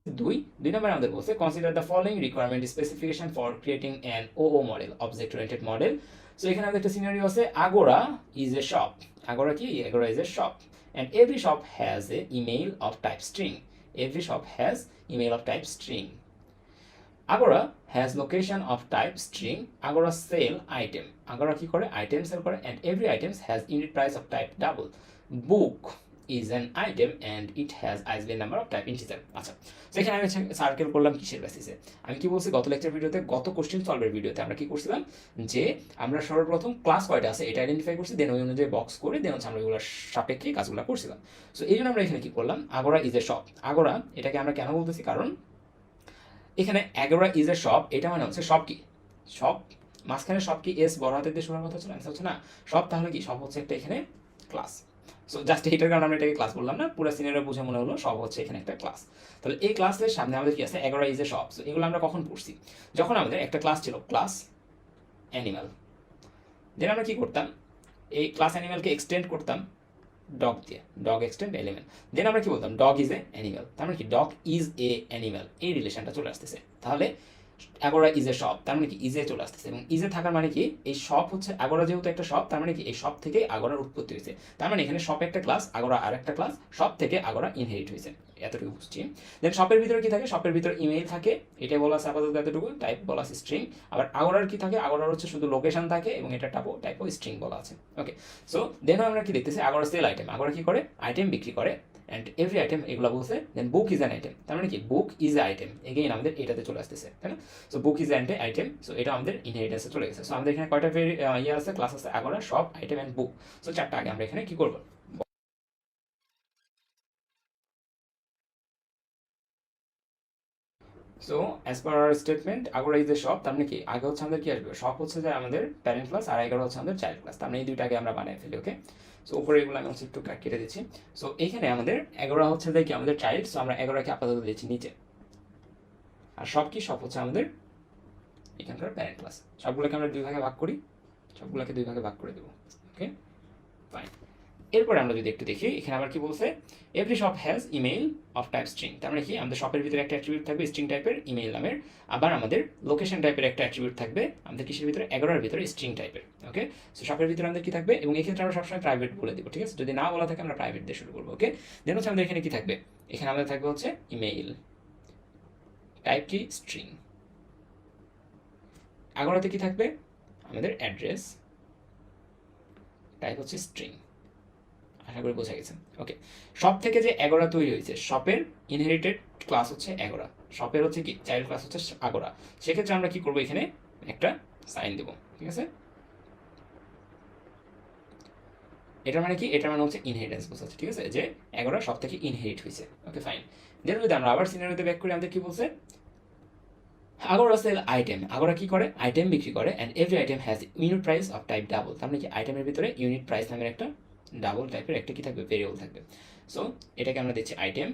দুই নম্বরে আমাদের বলছে consider the following requirement specification for creating an OO model, object oriented model. So এখানে আমাদের একটা সিনারিও আছে, Agora is a shop. Agora কি? Agora is a shop and every shop has a email of type string. Every shop has email of type string. Agora has location of type string. Agora sell item. Agora কি করে? Item sell করে and every item has unit price of type double. Book is an item and it has ISBN number of type integer. আচ্ছা, সেখানে আমি circle করলাম কিসের বেসিসে? আমি কি বলছি গত লেকচার ভিডিওতে, গত কোশ্চেন সলভের ভিডিওতে আমরা কি করছিলাম যে আমরা সর্বপ্রথম ক্লাস কয়টা আছে এটা আইডেন্টিফাই করছি, দেন ওই অনুযায়ী বক্স করে দেন হচ্ছে আমরা ওইগুলোর সাপেক্ষে কাজগুলো করছিলাম। সো এই জন্য আমরা এখানে কি করলাম, Agora is a shop. Agora এটাকে আমরা কেন বলতেছি, কারণ এখানে আগোরা ইজ এ শপ, এটা মানে হচ্ছে শপ কি? শপ মাঝখানে শপ কি এস বড় হাতের দিয়ে শোনার কথা ছিল? অ্যান্সার হচ্ছে না। শপ তাহলে কি? শপ হচ্ছে একটা এখানে ক্লাস। সো জাস্ট এটার কারণে আমরা এটাকে ক্লাস বললাম না, পুরো সিনিয়র বুঝে মনে হলো সব হচ্ছে এখানে একটা ক্লাস। তাহলে এই ক্লাসের সামনে আমাদের কি আছে? Agora is a shop. So এগুলো আমরা কখন পড়ছি? যখন আমাদের একটা ক্লাস ছিল ক্লাস অ্যানিমাল, দেন আমরা কি করতাম? এই ক্লাস অ্যানিমালকে এক্সটেন্ড করতাম ডগ দিয়ে, ডগ এক্সটেন্ড এলিমেন্ট। দেন আমরা কি বলতাম? Dog is a animal. তার মানে কি? ডগ ইজ এ অ্যানিমাল, এই রিলেশনটা চলে আসতেছে। তাহলে আগোরা ইজ এ শপ, তার মানে কি? ইজে চলে আসতেছে। এবং ইজে থাকার মানে কি? এই শপ হচ্ছে আগোরা যেহেতু একটা শপ, তার মানে কি? এই শপ থেকে আগোরার উৎপত্তি হয়েছে। তার মানে এখানে শপ একটা ক্লাস, আগোরা আর একটা ক্লাস, শপ থেকে আগোরা ইনহেরিট হয়েছে। এতটুকু বুঝছি। দেন শপের ভিতরে কি থাকে? শপের ভিতরে ইমেইল থাকে, এটাই বলা আছে আপাতত এতটুকু, টাইপ বলা আছে স্ট্রিং। আবার আগোরার কি থাকে? আগোরার হচ্ছে শুধু লোকেশন থাকে এবং এটা টাইপও স্ট্রিং বলা আছে। ওকে? সো দেন আমরা কি দেখতেছি? Agora sell item. আগোরা কি করে? আইটেম বিক্রি করে অ্যান্ড এভরি আইটেম এগুলো বলছে। দেন বুক ইজ অ্যান আইটেম, তার মানে কি? Book is a item. Again আমাদের এটাতে চলে আসতেছে, তাই না? So book is an item. So এটা আমাদের ইনহেরিটেন্সে চলে গেছে। সো আমাদের এখানে কয়টা ইয়ে আছে? ক্লাস আছে, Agora, shop, item and book. So চারটা আগে আমরা এখানে কি করবো? So as per our statement, Agora is a shop, তার মানে কি? আগে হচ্ছে আমাদের কি আসবে? শপ হচ্ছে যে আমাদের প্যারেন্ট ক্লাস, আর আগোরা হচ্ছে আমাদের চাইল্ড ক্লাস। তার মানে এই দুইটা আগে আমরা বানিয়ে ফেলি। ওকে? সো উপরে এগুলো আমি হচ্ছে একটু কেটে দিচ্ছি। সো এখানে আমাদের আগোরা হচ্ছে যে কি? আমাদের চাইল্ড। সো আমরা আগোরাকে আপাতত দিচ্ছি নিচে। আর সব কি? সব হচ্ছে আমাদের এখানকার প্যারেন্ট ক্লাস। সবগুলোকে আমরা দুই ভাগে ভাগ করি, সবগুলোকে দুই ভাগে ভাগ করে দেবো। ওকে? ফাইন। এরপরে আমরা যদি একটু দেখি, এখানে আবার কি বলছে? Every shop has email of type string. তার মানে কি? আমাদের শপের ভিতরে একটা অ্যাট্রিবিউট থাকবে স্ট্রিং টাইপের, ইমেইল নামের। আবার আমাদের লোকেশন টাইপের একটা অ্যাট্রিবিউট থাকবে আমাদের কিসের ভিতরে? আগোরার ভিতরে, স্ট্রিং টাইপের। ওকে? সো শপের ভিতরে আমাদের কি থাকবে? এবং এক্ষেত্রে আমরা সবসময় প্রাইভেট বলে দিব, ঠিক আছে? যদি না বলা থাকে আমরা প্রাইভেট দিয়ে শুরু করবো। ওকে? দেন হচ্ছে আমাদের এখানে কি থাকবে? এখানে আমাদের থাকবে হচ্ছে ইমেইল, টাইপ কি? স্ট্রিং। আগোরাতে কি থাকবে? আমাদের অ্যাড্রেস, টাইপ হচ্ছে স্ট্রিং। আশা করি বোঝা গেছে। ওকে? শপ থেকে যে আগোরা তৈরি হয়েছে, শপের ইনহেরিটেড ক্লাস হচ্ছে আগোরা, শপের হচ্ছে কি? চাইল্ড ক্লাস হচ্ছে আগোরা। সেক্ষেত্রে আমরা কি করবো? এখানে একটা সাইন দেবো, ঠিক আছে? এটার মানে কি? এটার মানে হচ্ছে ইনহেরিটেন্স বোঝাচ্ছে, ঠিক আছে? যে আগোরা সব থেকে ইনহেরিট হয়েছে। ওকে? ফাইন। দেন যদি আমরা আবার সিনারিওতে ব্যাক করি, আমাদের কি বলছে? Agora sell item. আগোরা কি করে? আইটেম বিক্রি করে and every item has unit price of type double. তার মানে কি? আইটেমের ভিতরে ইউনিট প্রাইস নামের একটা ডাবল টাইপের একটা কি থাকবে? ভেরিয়েবল থাকবে। সো এটাকে আমরা দিচ্ছি আইটেম।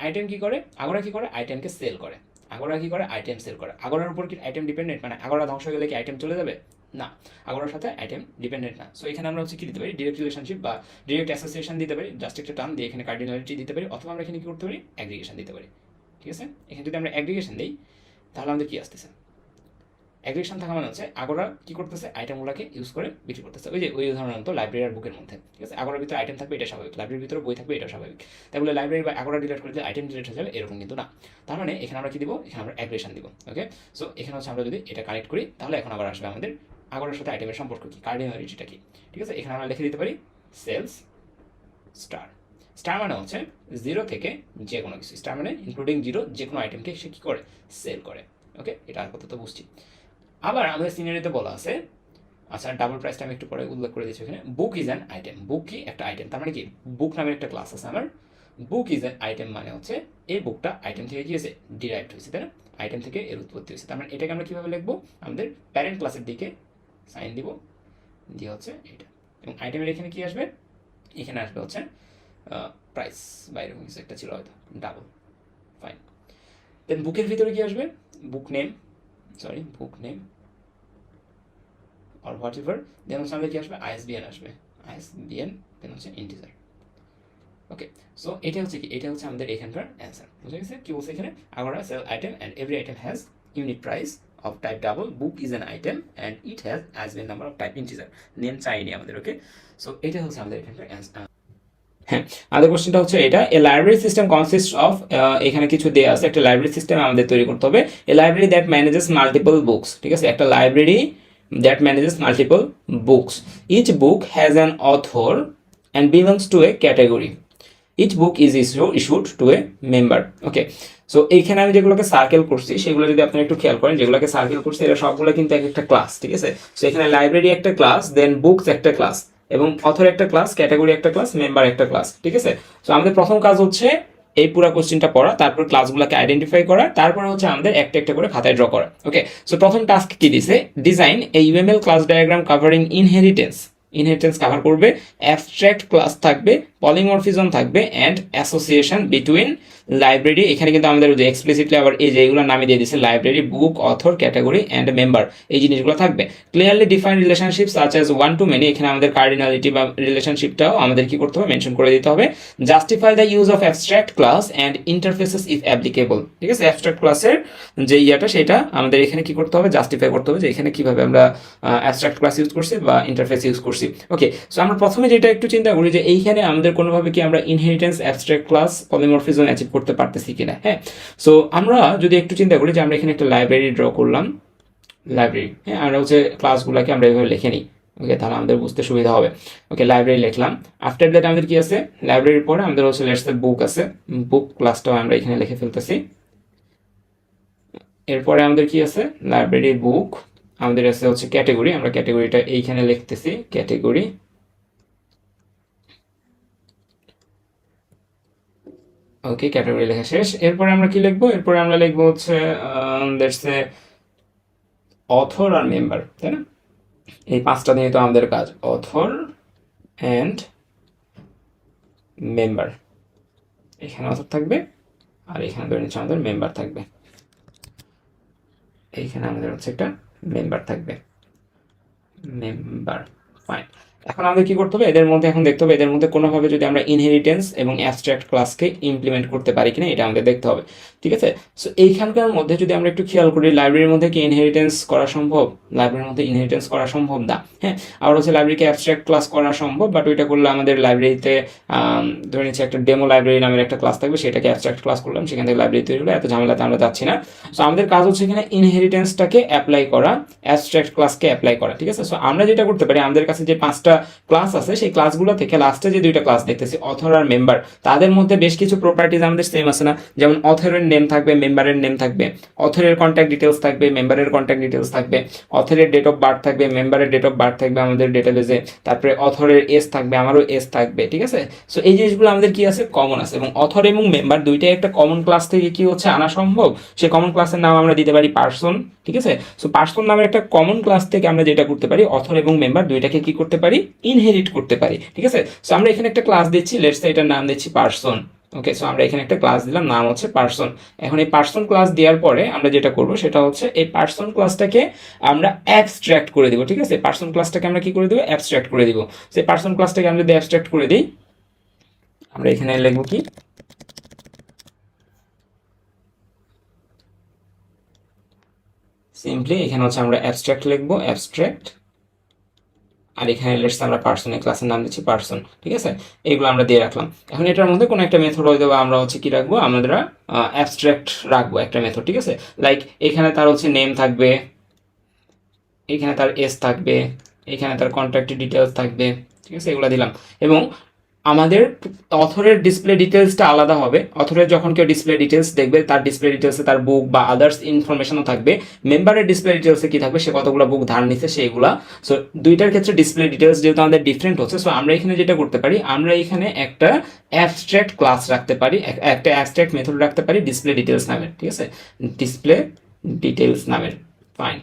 আইটেম কি করে? আগোরা কি করে? আইটেমকে সেল করে। আগোরা কি করে? আইটেম সেল করে। আগোরার উপর কি আইটেম ডিপেন্ডেন্ট? মানে আগোরা ধ্বংস হয়ে গেলে কি আইটেম চলে যাবে? না, আগোরার সাথে আইটেম ডিপেন্ডেন্ট না। সো এখানে আমরা হচ্ছে কি দিতে পারি? ডিরেক্ট রিলেশনশিপ বা ডিরেক্ট অ্যাসোসিয়েশন দিতে পারি, জাস্ট একটা টার্ম দিয়ে এখানে কার্ডিনালিটি দিতে পারি, অথবা আমরা এখানে কি করতে পারি? অ্যাগ্রিগেশন দিতে পারি, ঠিক আছে? এখানে যদি আমরা অ্যাগ্রিগেশন দিই তাহলে আমাদের কি আসতেছে? অ্যাগ্রিগেশন থাকা মানে হচ্ছে আগোরা কি করতেছে? আইটেমগুলোকে ইউজ করে বিক্রি করতেছে। ওই যে ওই উদাহরণ তো লাইব্রেরি আর বুকের মধ্যে, ঠিক আছে? আগোরার ভিতরে আইটেম থাকবে, এটা স্বাভাবিক। লাইব্রেরির ভিতরে বই থাকবে, এটা স্বাভাবিক। তাই বলে লাইব্রেরি বা আগোরা ডিলিট করে দিলে আইটেম ডিলিট হয়ে যাবে, এরকম কিন্তু না। তার মানে এখানে আমরা কি দিব? এখানে আমরা অ্যাগ্রিগেশন দিব। ওকে? সো এখানে হচ্ছে আমরা যদি এটা কানেক্ট করি তাহলে এখন আবার আসবে আমাদের আগোরার সাথে আইটেমের সম্পর্ক কি, কার্ডিনালিটিটা কি, ঠিক আছে? এখানে আমরা লিখে দিতে পারি সেলস স্টার। স্টার মানে হচ্ছে 0 থেকে যে কোনো কিছু, স্টার মানে ইনক্লুডিং 0 যে কোনো আইটেমকে সে কী করে, সেল করে। ওকে, এটা আর কথা তো বুঝছি। আবার আমাদের সিনারিতে বলা আছে, আচ্ছা ডাবল প্রাইসটা আমি একটু পরে উল্লেখ করে দিচ্ছি এখানে। বুক ইজ অ্যান আইটেম, বুক কি একটা আইটেম, তার মানে কি বুক নামের একটা ক্লাস আছে আমার। বুক ইজ অ্যান আইটেম মানে হচ্ছে এই বুকটা আইটেম থেকে কি হয়েছে, ডিরাইভড হয়েছে, তাই না? আইটেম থেকে এর উৎপত্তি হয়েছে। তার মানে এটাকে আমরা কীভাবে লিখবো, আমাদের প্যারেন্ট ক্লাসের দিকে সাইন দিব, দিয়ে হচ্ছে এটা। এবং আইটেমের এখানে কি আসবে, এখানে আসবে হচ্ছে প্রাইস বা এরকম কিছু একটা ছিল হয়তো, ডাবল। ফাইন। দেন বুকের ভিতরে কি আসবে, বুক name, book name or whatever, দেন হচ্ছে আমাদের কি আসবে, আইএসবিএন আসবে, আইএসবিএন, দেন হচ্ছে ইন্টিজার। ওকে, সো এটা হচ্ছে কি, এটা হচ্ছে আমাদের এখানকার অ্যান্সার। বুঝা গেছে কি বলছে এখানে, Agora sell item and every item has unit price of type double, book is an item and it has ISBN number of type integer, name চাইনি আমাদের। ওকে, সো এটা হচ্ছে আমাদের এখানকার অ্যান্সার। হ্যাঁ, আমাদের কোশ্চেনটা হচ্ছে এটা, এ লাইব্রেরি সিস্টেম কনসিস্ট অফ, এখানে কিছু দেওয়া আছে, একটা লাইব্রেরি সিস্টেম আমাদের তৈরি করতে হবে। A library that manages multiple books, ঠিক আছে, একটা library that manages multiple books. Each book has an author and belongs to a category. Each book is issued to a member. Okay, so এইখানে আমি যেগুলোকে সার্কেল করছি সেগুলো যদি আপনারা একটু খেয়াল করেন, যেগুলোকে সার্কেল করছি এরা সবগুলো কিন্তু এক একটা ক্লাস, ঠিক আছে। সো এখানে লাইব্রেরি একটা ক্লাস, দেন বুকস একটা ক্লাস, এবং অথর একটা ক্লাস, ক্যাটাগরি একটা ক্লাস, মেম্বার একটা ক্লাস, ঠিক আছে। সো আমাদের প্রথম কাজ হচ্ছে এই পুরো কোশ্চেনটা পড়া, তারপর ক্লাসগুলোকে আইডেন্টিফাই করা, তারপর হচ্ছে আমাদের একটা একটা করে খাতায় ড্র করা। ওকে, সো প্রথম টাস্ক কি দিছে, design a UML class diagram covering inheritance. Inheritance cover করবে, অ্যাবস্ট্রাক্ট ক্লাস থাকবে, পলিমরফিজম থাকবে, অ্যান্ড অ্যাসোসিয়েশন বিটুইন লাইব্রেরি। এখানে কিন্তু আমাদের যে এক্সপ্লিসিটলি আবার এই যে এগুলো নামে দিয়ে দিচ্ছে, library, book, author, category and member, এই জিনিসগুলো থাকবে। Clearly define relationship such as one to many, এখানে আমাদের কার্ডিনালিটি বা রিলেশনশিপটাও আমাদের কি করতে হবে, মেনশন করে দিতে হবে। Justify the use of abstract class and interfaces if applicable, ঠিক আছে। অ্যাবস্ট্রাক্ট ক্লাসের যে ইয়াটা সেটা আমাদের এখানে কি করতে হবে, জাস্টিফাই করতে হবে যে এখানে কিভাবে আমরা অ্যাবস্ট্রাক্ট ক্লাস ইউজ করছি বা ইন্টারফেস ইউজ করছি। ওকে, সো আমরা প্রথমে যেটা একটু চিন্তা করি যে এইখানে আমাদের কোনোভাবে কি আমরা inheritance, abstract class, polymorphism achieve করতে পারতেছি কিনা। হ্যাঁ, সো আমরা যদি একটু চিন্তা করি যে আমরা এখানে একটা লাইব্রেরি ড্র করলাম, লাইব্রেরি, হ্যাঁ, আমরা হচ্ছে ক্লাসগুলোকে আমরা এভাবে লিখে নিই। ওকে, তাহলে আমাদের বুঝতে সুবিধা হবে। ওকে, লাইব্রেরি লিখলাম, আফটার দ্যাট আমাদের কি আছে, লাইব্রেরির পরে আমাদের হচ্ছে লেটস সে বুক আছে, বুক ক্লাসটাও আমরা এখানে লিখে ফেলতেছি। এরপরে আমাদের কি আছে, লাইব্রেরি, বুক, আমাদের আছে হচ্ছে ক্যাটাগরি, আমরা ক্যাটাগরিটা এইখানে লিখতেছি, ক্যাটাগরি। ওকে, ক্যাটাগরি লেখা শেষ। এরপরে আমরা কি লিখবো, এরপরে আমরা লিখবো হচ্ছে লেটস সে অথর আর মেম্বার, তাই না? এই পাঁচটা নিয়ে তো আমাদের কাজ, অথর অ্যান্ড মেম্বার। এখানে অথর থাকবে আর এখানে ধরে নিচ্ছে আমাদের মেম্বার থাকবে, এইখানে আমাদের হচ্ছে একটা মেম্বার থাকবে, মেম্বার। ফাইন, এখন আমাদের কি করতে হবে, এদের মধ্যে এখন দেখতে হবে এদের মধ্যে কোনোভাবে যদি আমরা ইনহেরিটেন্স এবং অ্যাবস্ট্রাক্ট ক্লাসকে ইমপ্লিমেন্ট করতে পারি কিনা, এটা আমাদের দেখতে হবে, ঠিক আছে। সো এইখানকার মধ্যে যদি আমরা একটু খেয়াল করি, লাইব্রেরির মধ্যে কি ইনহেরিটেন্স করা সম্ভব, লাইব্রেরির মধ্যে ইনহেরিটেন্স করা সম্ভব না। হ্যাঁ, আবার হচ্ছে লাইব্রেরিকে অ্যাবস্ট্রাক্ট ক্লাস করা সম্ভব, বাট ওইটা করলে আমাদের লাইব্রেরিতে ধরে নিচ্ছে একটা ডেমো লাইব্রেরি নামের একটা ক্লাস থাকবে, সেটাকে অ্যাবস্ট্রাক্ট ক্লাস করলাম, সেখান থেকে লাইব্রেরি তৈরি হলো, এত ঝামেলাতে আমরা যাচ্ছি না। সো আমাদের কাজ হচ্ছে এখানে ইনহেরিটেন্সটাকে অ্যাপ্লাই করা, অ্যাবস্ট্রাক্ট ক্লাসকে অ্যাপ্লাই করা, ঠিক আছে। সো আমরা যেটা করতে পারি, আমাদের কাছে যে 5টা ক্লাস আছে সেই ক্লাসগুলো থেকে লাস্টে যে 2টা ক্লাস দেখতেছি, অথর আর মেম্বার, তাদের মধ্যে বেশ কিছু প্রপার্টিজ আমাদের সেম আছে না, যেমন অথরের নেম থাকবে, মেম্বারের নেম থাকবে, অথরের কন্ট্যাক্ট ডিটেলস থাকবে, মেম্বারের কন্ট্যাক্ট ডিটেলস থাকবে, অথরের ডেট অফ বার্থ থাকবে, মেম্বারের ডেট অফ বার্থ থাকবে আমাদের ডেটাবেজে, তারপরে অথরের এজ থাকবে, আমারও এজ থাকবে, ঠিক আছে। সো এই জিনিসগুলো আমাদের কি আছে, কমন আছে, এবং অথর এবং মেম্বার দুইটাই একটা কমন ক্লাস থেকে কি হচ্ছে আনা সম্ভব, সেই কমন ক্লাসের নাম আমরা দিতে পারি পার্সন, ঠিক আছে। সো পার্সন নামের একটা কমন ক্লাস থেকে আমরা যেটা করতে পারি, অথর এবং মেম্বার দুইটাকে কি করতে পারি, ইনহেরিট করতে পারি, ঠিক আছে। সো আমরা এখানে একটা ক্লাস দিচ্ছি, লেটস সে এটার নাম দিচ্ছি পার্সন। ওকে, সো আমরা এখানে একটা ক্লাস দিলাম, নাম হচ্ছে পার্সন। এখন এই পার্সন ক্লাস দেওয়ার পরে আমরা যেটা করব সেটা হচ্ছে এই পার্সন ক্লাসটাকে আমরা অ্যাবস্ট্রাক্ট করে দিব, ঠিক আছে। পার্সন ক্লাসটাকে আমরা কি করে দিব, অ্যাবস্ট্রাক্ট করে দিব। সেই পার্সন ক্লাসটাকে আমরা যদি অ্যাবস্ট্রাক্ট করে দিই, আমরা এখানে লিখব কি, সিম্পলি এখানে হচ্ছে আমরা অ্যাবস্ট্রাক্ট লিখবো, অ্যাবস্ট্রাক্ট, আর এখানে লেটস আমরা পার্সনের ক্লাসের নাম দিচ্ছি পার্সন, ঠিক আছে। এইগুলো আমরা দিয়ে রাখলাম। এখন এটার মধ্যে কোনো একটা মেথড হয়ে দেবো, আমরা হচ্ছে কি রাখবো, আমরা অ্যাবস্ট্রাক্ট রাখবো একটা মেথড, ঠিক আছে। লাইক এখানে তার হচ্ছে নেম থাকবে, এখানে তার এস থাকবে, এখানে তার কন্ট্যাক্ট ডিটেলস থাকবে, ঠিক আছে, এগুলো দিলাম। এবং আমাদের অথরের ডিসপ্লে ডিটেলসটা আলাদা হবে। অথরের যখন কেউ ডিসপ্লে ডিটেলস দেখবে, তার ডিসপ্লে ডিটেলসে তার বুক বা আদার্স ইনফরমেশনও থাকবে। মেম্বারের ডিসপ্লে ডিটেলসে কি থাকবে, সে কতগুলো বুক ধার নিচ্ছে সেইগুলা। সো দুইটার ক্ষেত্রে ডিসপ্লে ডিটেলস যেহেতু আমাদের ডিফারেন্ট হচ্ছে, সো আমরা এখানে যেটা করতে পারি, আমরা এখানে একটা অ্যাবস্ট্রাক্ট ক্লাস রাখতে পারি, একটা অ্যাবস্ট্রাক্ট মেথড রাখতে পারি ডিসপ্লে ডিটেলস নামের, ঠিক আছে, ডিসপ্লে ডিটেলস নামের। ফাইন,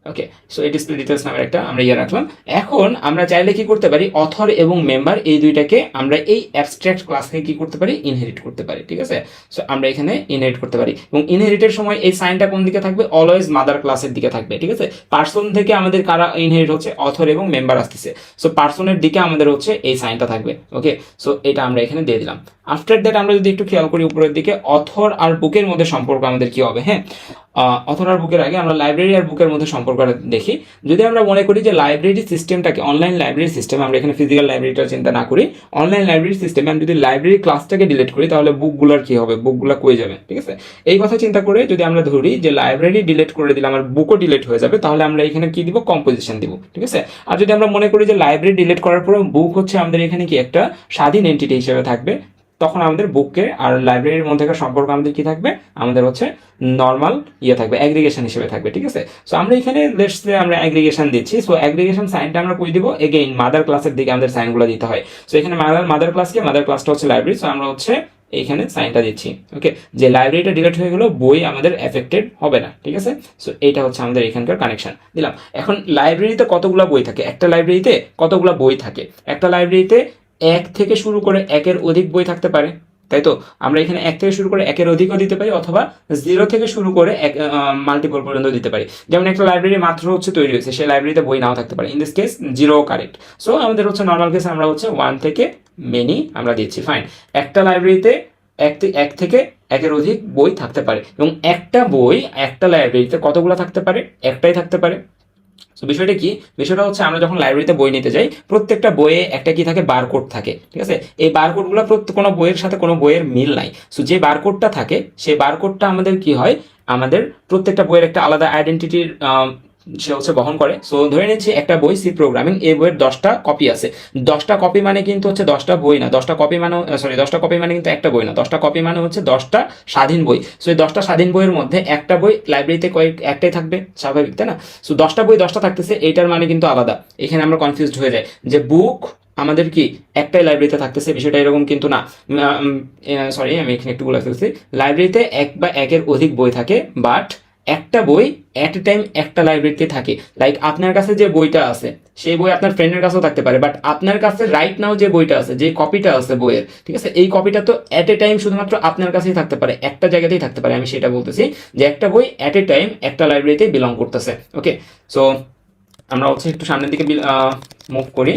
ওকে। সো এই ডিসপ্লে ডিটেলস নামের একটা আমরা রাখলাম। এখন আমরা চাইলে কি করতে পারি, অথর এবং মেম্বার এই দুইটাকে আমরা এই অ্যাবস্ট্রাক্ট ক্লাসকে কি করতে পারি, ইনহেরিট করতে পারি, ঠিক আছে। সো আমরা এখানে ইনহেরিট করতে পারি, এবং ইনহেরিটের সময় এই সাইনটা কোন দিকে থাকবে, অলওয়েজ মাদার ক্লাসের দিকে থাকবে, ঠিক আছে। পার্সন থেকে আমাদের কারা ইনহেরিট হচ্ছে, অথর এবং মেম্বার আসতেছে, সো পার্সনের দিকে আমাদের হচ্ছে এই সাইনটা থাকবে, ওকে। সো এটা আমরা এখানে দিয়ে দিলাম। আফটার দ্যাট আমরা যদি একটু খেয়াল করি উপরের দিকে, অথর আর বুকের মধ্যে সম্পর্ক আমাদের কি হবে, হ্যাঁ, অথর আর বুকের আগে আমরা লাইব্রেরি আর বুকের মধ্যে সম্পর্কটা দেখি। যদি আমরা মনে করি যে লাইব্রেরি সিস্টেমটাকে অনলাইন লাইব্রেরি সিস্টেম, আমরা এখানে ফিজিক্যাল লাইব্রেরিটা চিন্তা না করি, অনলাইন লাইব্রেরি সিস্টেমে আমি যদি লাইব্রেরি ক্লাসটাকে ডিলিট করি, তাহলে বুকগুলোর কি হবে, বুকগুলো কই যাবে, ঠিক আছে। এই কথা চিন্তা করে যদি আমরা ধরি যে লাইব্রেরি ডিলিট করে দিলে আমার বুকও ডিলিট হয়ে যাবে, তাহলে আমরা এখানে কি দিব, কম্পোজিশন দিব, ঠিক আছে। আর যদি আমরা মনে করি যে লাইব্রেরি ডিলিট করার পরে বুক হচ্ছে আমাদের এখানে কি একটা স্বাধীন এন্টিটি হিসেবে থাকবে, তখন আমাদের বুককে আর লাইব্রেরির মধ্যেকার সম্পর্ক আমাদের কি থাকবে, আমাদের হচ্ছে নর্মাল থাকবে, অ্যাগ্রিগেশন হিসেবে থাকবে, ঠিক আছে। সো আমরা এখানে লেটস সে আমরা অ্যাগ্রিগেশন দিচ্ছি। সো অ্যাগ্রিগেশন সাইনটা আমরা কই দিব, এগেইন মাদার ক্লাসের দিকে আমাদের সাইনগুলো দিতে হয়। সো এখানে মাদার ক্লাসটা হচ্ছে লাইব্রেরি, সো আমরা হচ্ছে এইখানে সাইনটা দিচ্ছি, ওকে। যে লাইব্রেরিটা ডিলিট হয়ে গেল, বই আমাদের এফেক্টেড হবে না, ঠিক আছে। সো এইটা হচ্ছে আমাদের এখানকার কানেকশন দিলাম। এখন লাইব্রেরিতে কতগুলো বই থাকে, একটা লাইব্রেরিতে কতগুলো বই থাকে, একটা লাইব্রেরিতে এক থেকে শুরু করে একের অধিক বই থাকতে পারে, তাই তো। আমরা এখানে এক থেকে শুরু করে একের অধিকও দিতে পারি, অথবা 0 থেকে শুরু করে মাল্টিপল পর্যন্ত দিতে পারি। যেমন একটা লাইব্রেরি মাত্র হচ্ছে তৈরি হয়েছে, সেই লাইব্রেরিতে বই নাও থাকতে পারে, in this case 0 correct. So আমাদের হচ্ছে নর্মাল কেসে আমরা হচ্ছে 1 থেকে মেনি আমরা দিচ্ছি, ফাইন। একটা লাইব্রেরিতে এক থেকে একের অধিক বই থাকতে পারে, এবং একটা বই একটা লাইব্রেরিতে কতগুলো থাকতে পারে, একটাই থাকতে পারে। তো বিষয়টা কি, বিষয়টা হচ্ছে আমরা যখন লাইব্রেরিতে বই নিতে যাই, প্রত্যেকটা বইয়ে একটা কি থাকে, বারকোড থাকে, ঠিক আছে। এই বারকোডগুলো কোনো বইয়ের সাথে কোনো বইয়ের মিল নাই। সো যে বারকোডটা থাকে, সেই বারকোডটা আমাদের কি হয়, আমাদের প্রত্যেকটা বইয়ের একটা আলাদা আইডেন্টিটির সে হচ্ছে বহন করে। সো ধরে নিচ্ছি একটা বই সি প্রোগ্রামিং, এই বইয়ের 10টা কপি আছে। 10টা কপি মানে কিন্তু হচ্ছে 10টা বই না, 10টা কপি মানে 10টা কপি মানে কিন্তু একটা বই না, 10টা কপি মানে হচ্ছে 10টা স্বাধীন বই। সো এই 10টা স্বাধীন বইয়ের মধ্যে একটা বই লাইব্রেরিতে একটাই থাকবে, স্বাভাবিক, তাই না। সো 10টা বই 10টা থাকতেছে, এইটার মানে কিন্তু আলাদা। এখানে আমরা কনফিউজড হয়ে যাই যে বুক আমাদের কি একটাই লাইব্রেরিতে থাকতেছে, বিষয়টা এরকম কিন্তু না। সরি, আমি এখানে একটু বলে ফেলছি, লাইব্রেরিতে এক বা একের অধিক বই থাকে, বাট একটা বই এট এ টাইম একটা লাইব্রেরিতে থাকে। লাইক আপনার কাছে যে বইটা আছে, সেই বই আপনার ফ্রেন্ডের কাছেও থাকতে পারে, বাট আপনার কাছে রাইট নাও যে বইটা আছে, যে কপিটা আছে বইয়ের, ঠিক আছে, এই কপিটা তো এট এ টাইম শুধুমাত্র আপনার কাছেই থাকতে পারে, একটা জায়গাতেই থাকতে পারে। আমি সেটা বলতেছি যে একটা বই এট এ টাইম একটা লাইব্রেরিতে বিলং করতেছে, ওকে। সো আমরা হচ্ছে একটু সামনের দিকে মুভ করি।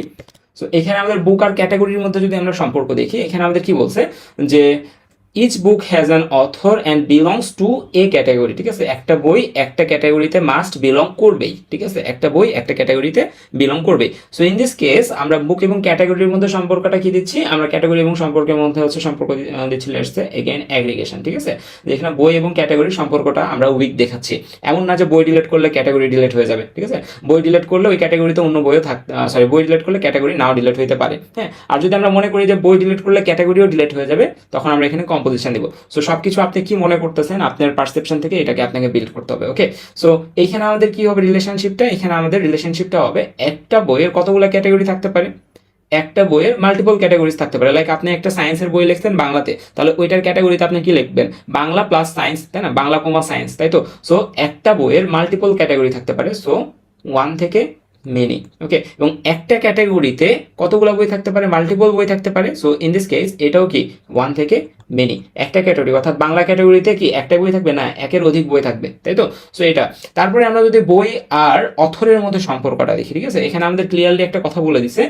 সো এখানে আমাদের বুক আর ক্যাটাগরির মধ্যে যদি আমরা সম্পর্ক দেখি, এখানে আমাদের কি বলছে যে each book has an author and belongs to a category, ঠিক আছে। একটা বই একটা ক্যাটাগরিতে মাস্ট বিলং করবেই, ঠিক আছে, একটা বই একটা ক্যাটাগরিতে বিলং করবেই। সো ইন দিস কেস আমরা বুক এবং ক্যাটাগরির মধ্যে সম্পর্কটা কি দিচ্ছি, আমরা ক্যাটাগরি এবং সম্পর্কের মধ্যে হচ্ছে সম্পর্ক দিচ্ছি লেটস সে এগেইন অ্যাগ্রিগেশন, ঠিক আছে। যেখানে বই এবং ক্যাটাগরির সম্পর্কটা আমরা উইক দেখাচ্ছি। এমন না যে বই ডিলিট করলে ক্যাটাগরি ডিলিট হয়ে যাবে, ঠিক আছে। বই ডিলিট করলে ওই ক্যাটাগরিতে অন্য বইও বই ডিলিট করলে ক্যাটাগরি নাও ডিলিট হতে পারে, হ্যাঁ। আর যদি আমরা মনে করি যে বই ডিলিট করলে ক্যাটাগরিও ডিলিট হয়ে যাবে, তখন আমরা এখানে কম্পোজিশন দিব। সো সবকিছু আপনি কি মনে করতেছেন, আপনার পারসেপশন থেকে এটাকে আপনাকে বিল্ড করতে হবে, ওকে। সো এইখানে আমাদের কি হবে রিলেশনশিপটা, এখানে আমাদের রিলেশনশিপটা হবে একটা বইয়ের কতগুলো ক্যাটাগরি থাকতে পারে, একটা বইয়ের মাল্টিপল ক্যাটাগরিজ থাকতে পারে। লাইক আপনি একটা সায়েন্সের বই লিখছেন বাংলাতে, তাহলে ওইটার ক্যাটাগরিতে আপনি কি লিখবেন, বাংলা প্লাস সায়েন্স, তাই না, বাংলা কমা সায়েন্স, তাই তো। সো একটা বইয়ের মাল্টিপল ক্যাটাগরি থাকতে পারে, সো 1 থেকে মেনি, ওকে। এবং একটা ক্যাটাগরিতে কতগুলো বই থাকতে পারে, মাল্টিপল বই থাকতে পারে। সো ইন দিস কেস এটাও কি 1 থেকে মেনি, একটা ক্যাটাগরি, অর্থাৎ বাংলা ক্যাটাগরিতে কি একটা বই থাকবে না, একের অধিক বই থাকবে, তাই তো। সো এটা তারপরে আমরা যদি বই আর অথরের মধ্যে সম্পর্কটা দেখি, ঠিক আছে, এখানে আমাদের ক্লিয়ারলি একটা কথা বলে দিছে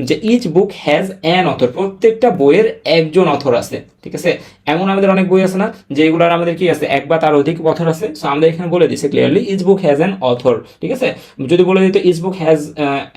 যে each book has an author, প্রত্যেকটা বইয়ের একজন অথর আছে, ঠিক আছে। এমন আমাদের অনেক বই আছে না যেগুলোর আমাদের কি আছে, এক বা তার অধিক অথর আছে। সো আমাদের এখানে বলে দিছে clearly each book has an author, ঠিক আছে। যদি বলে দিত each book has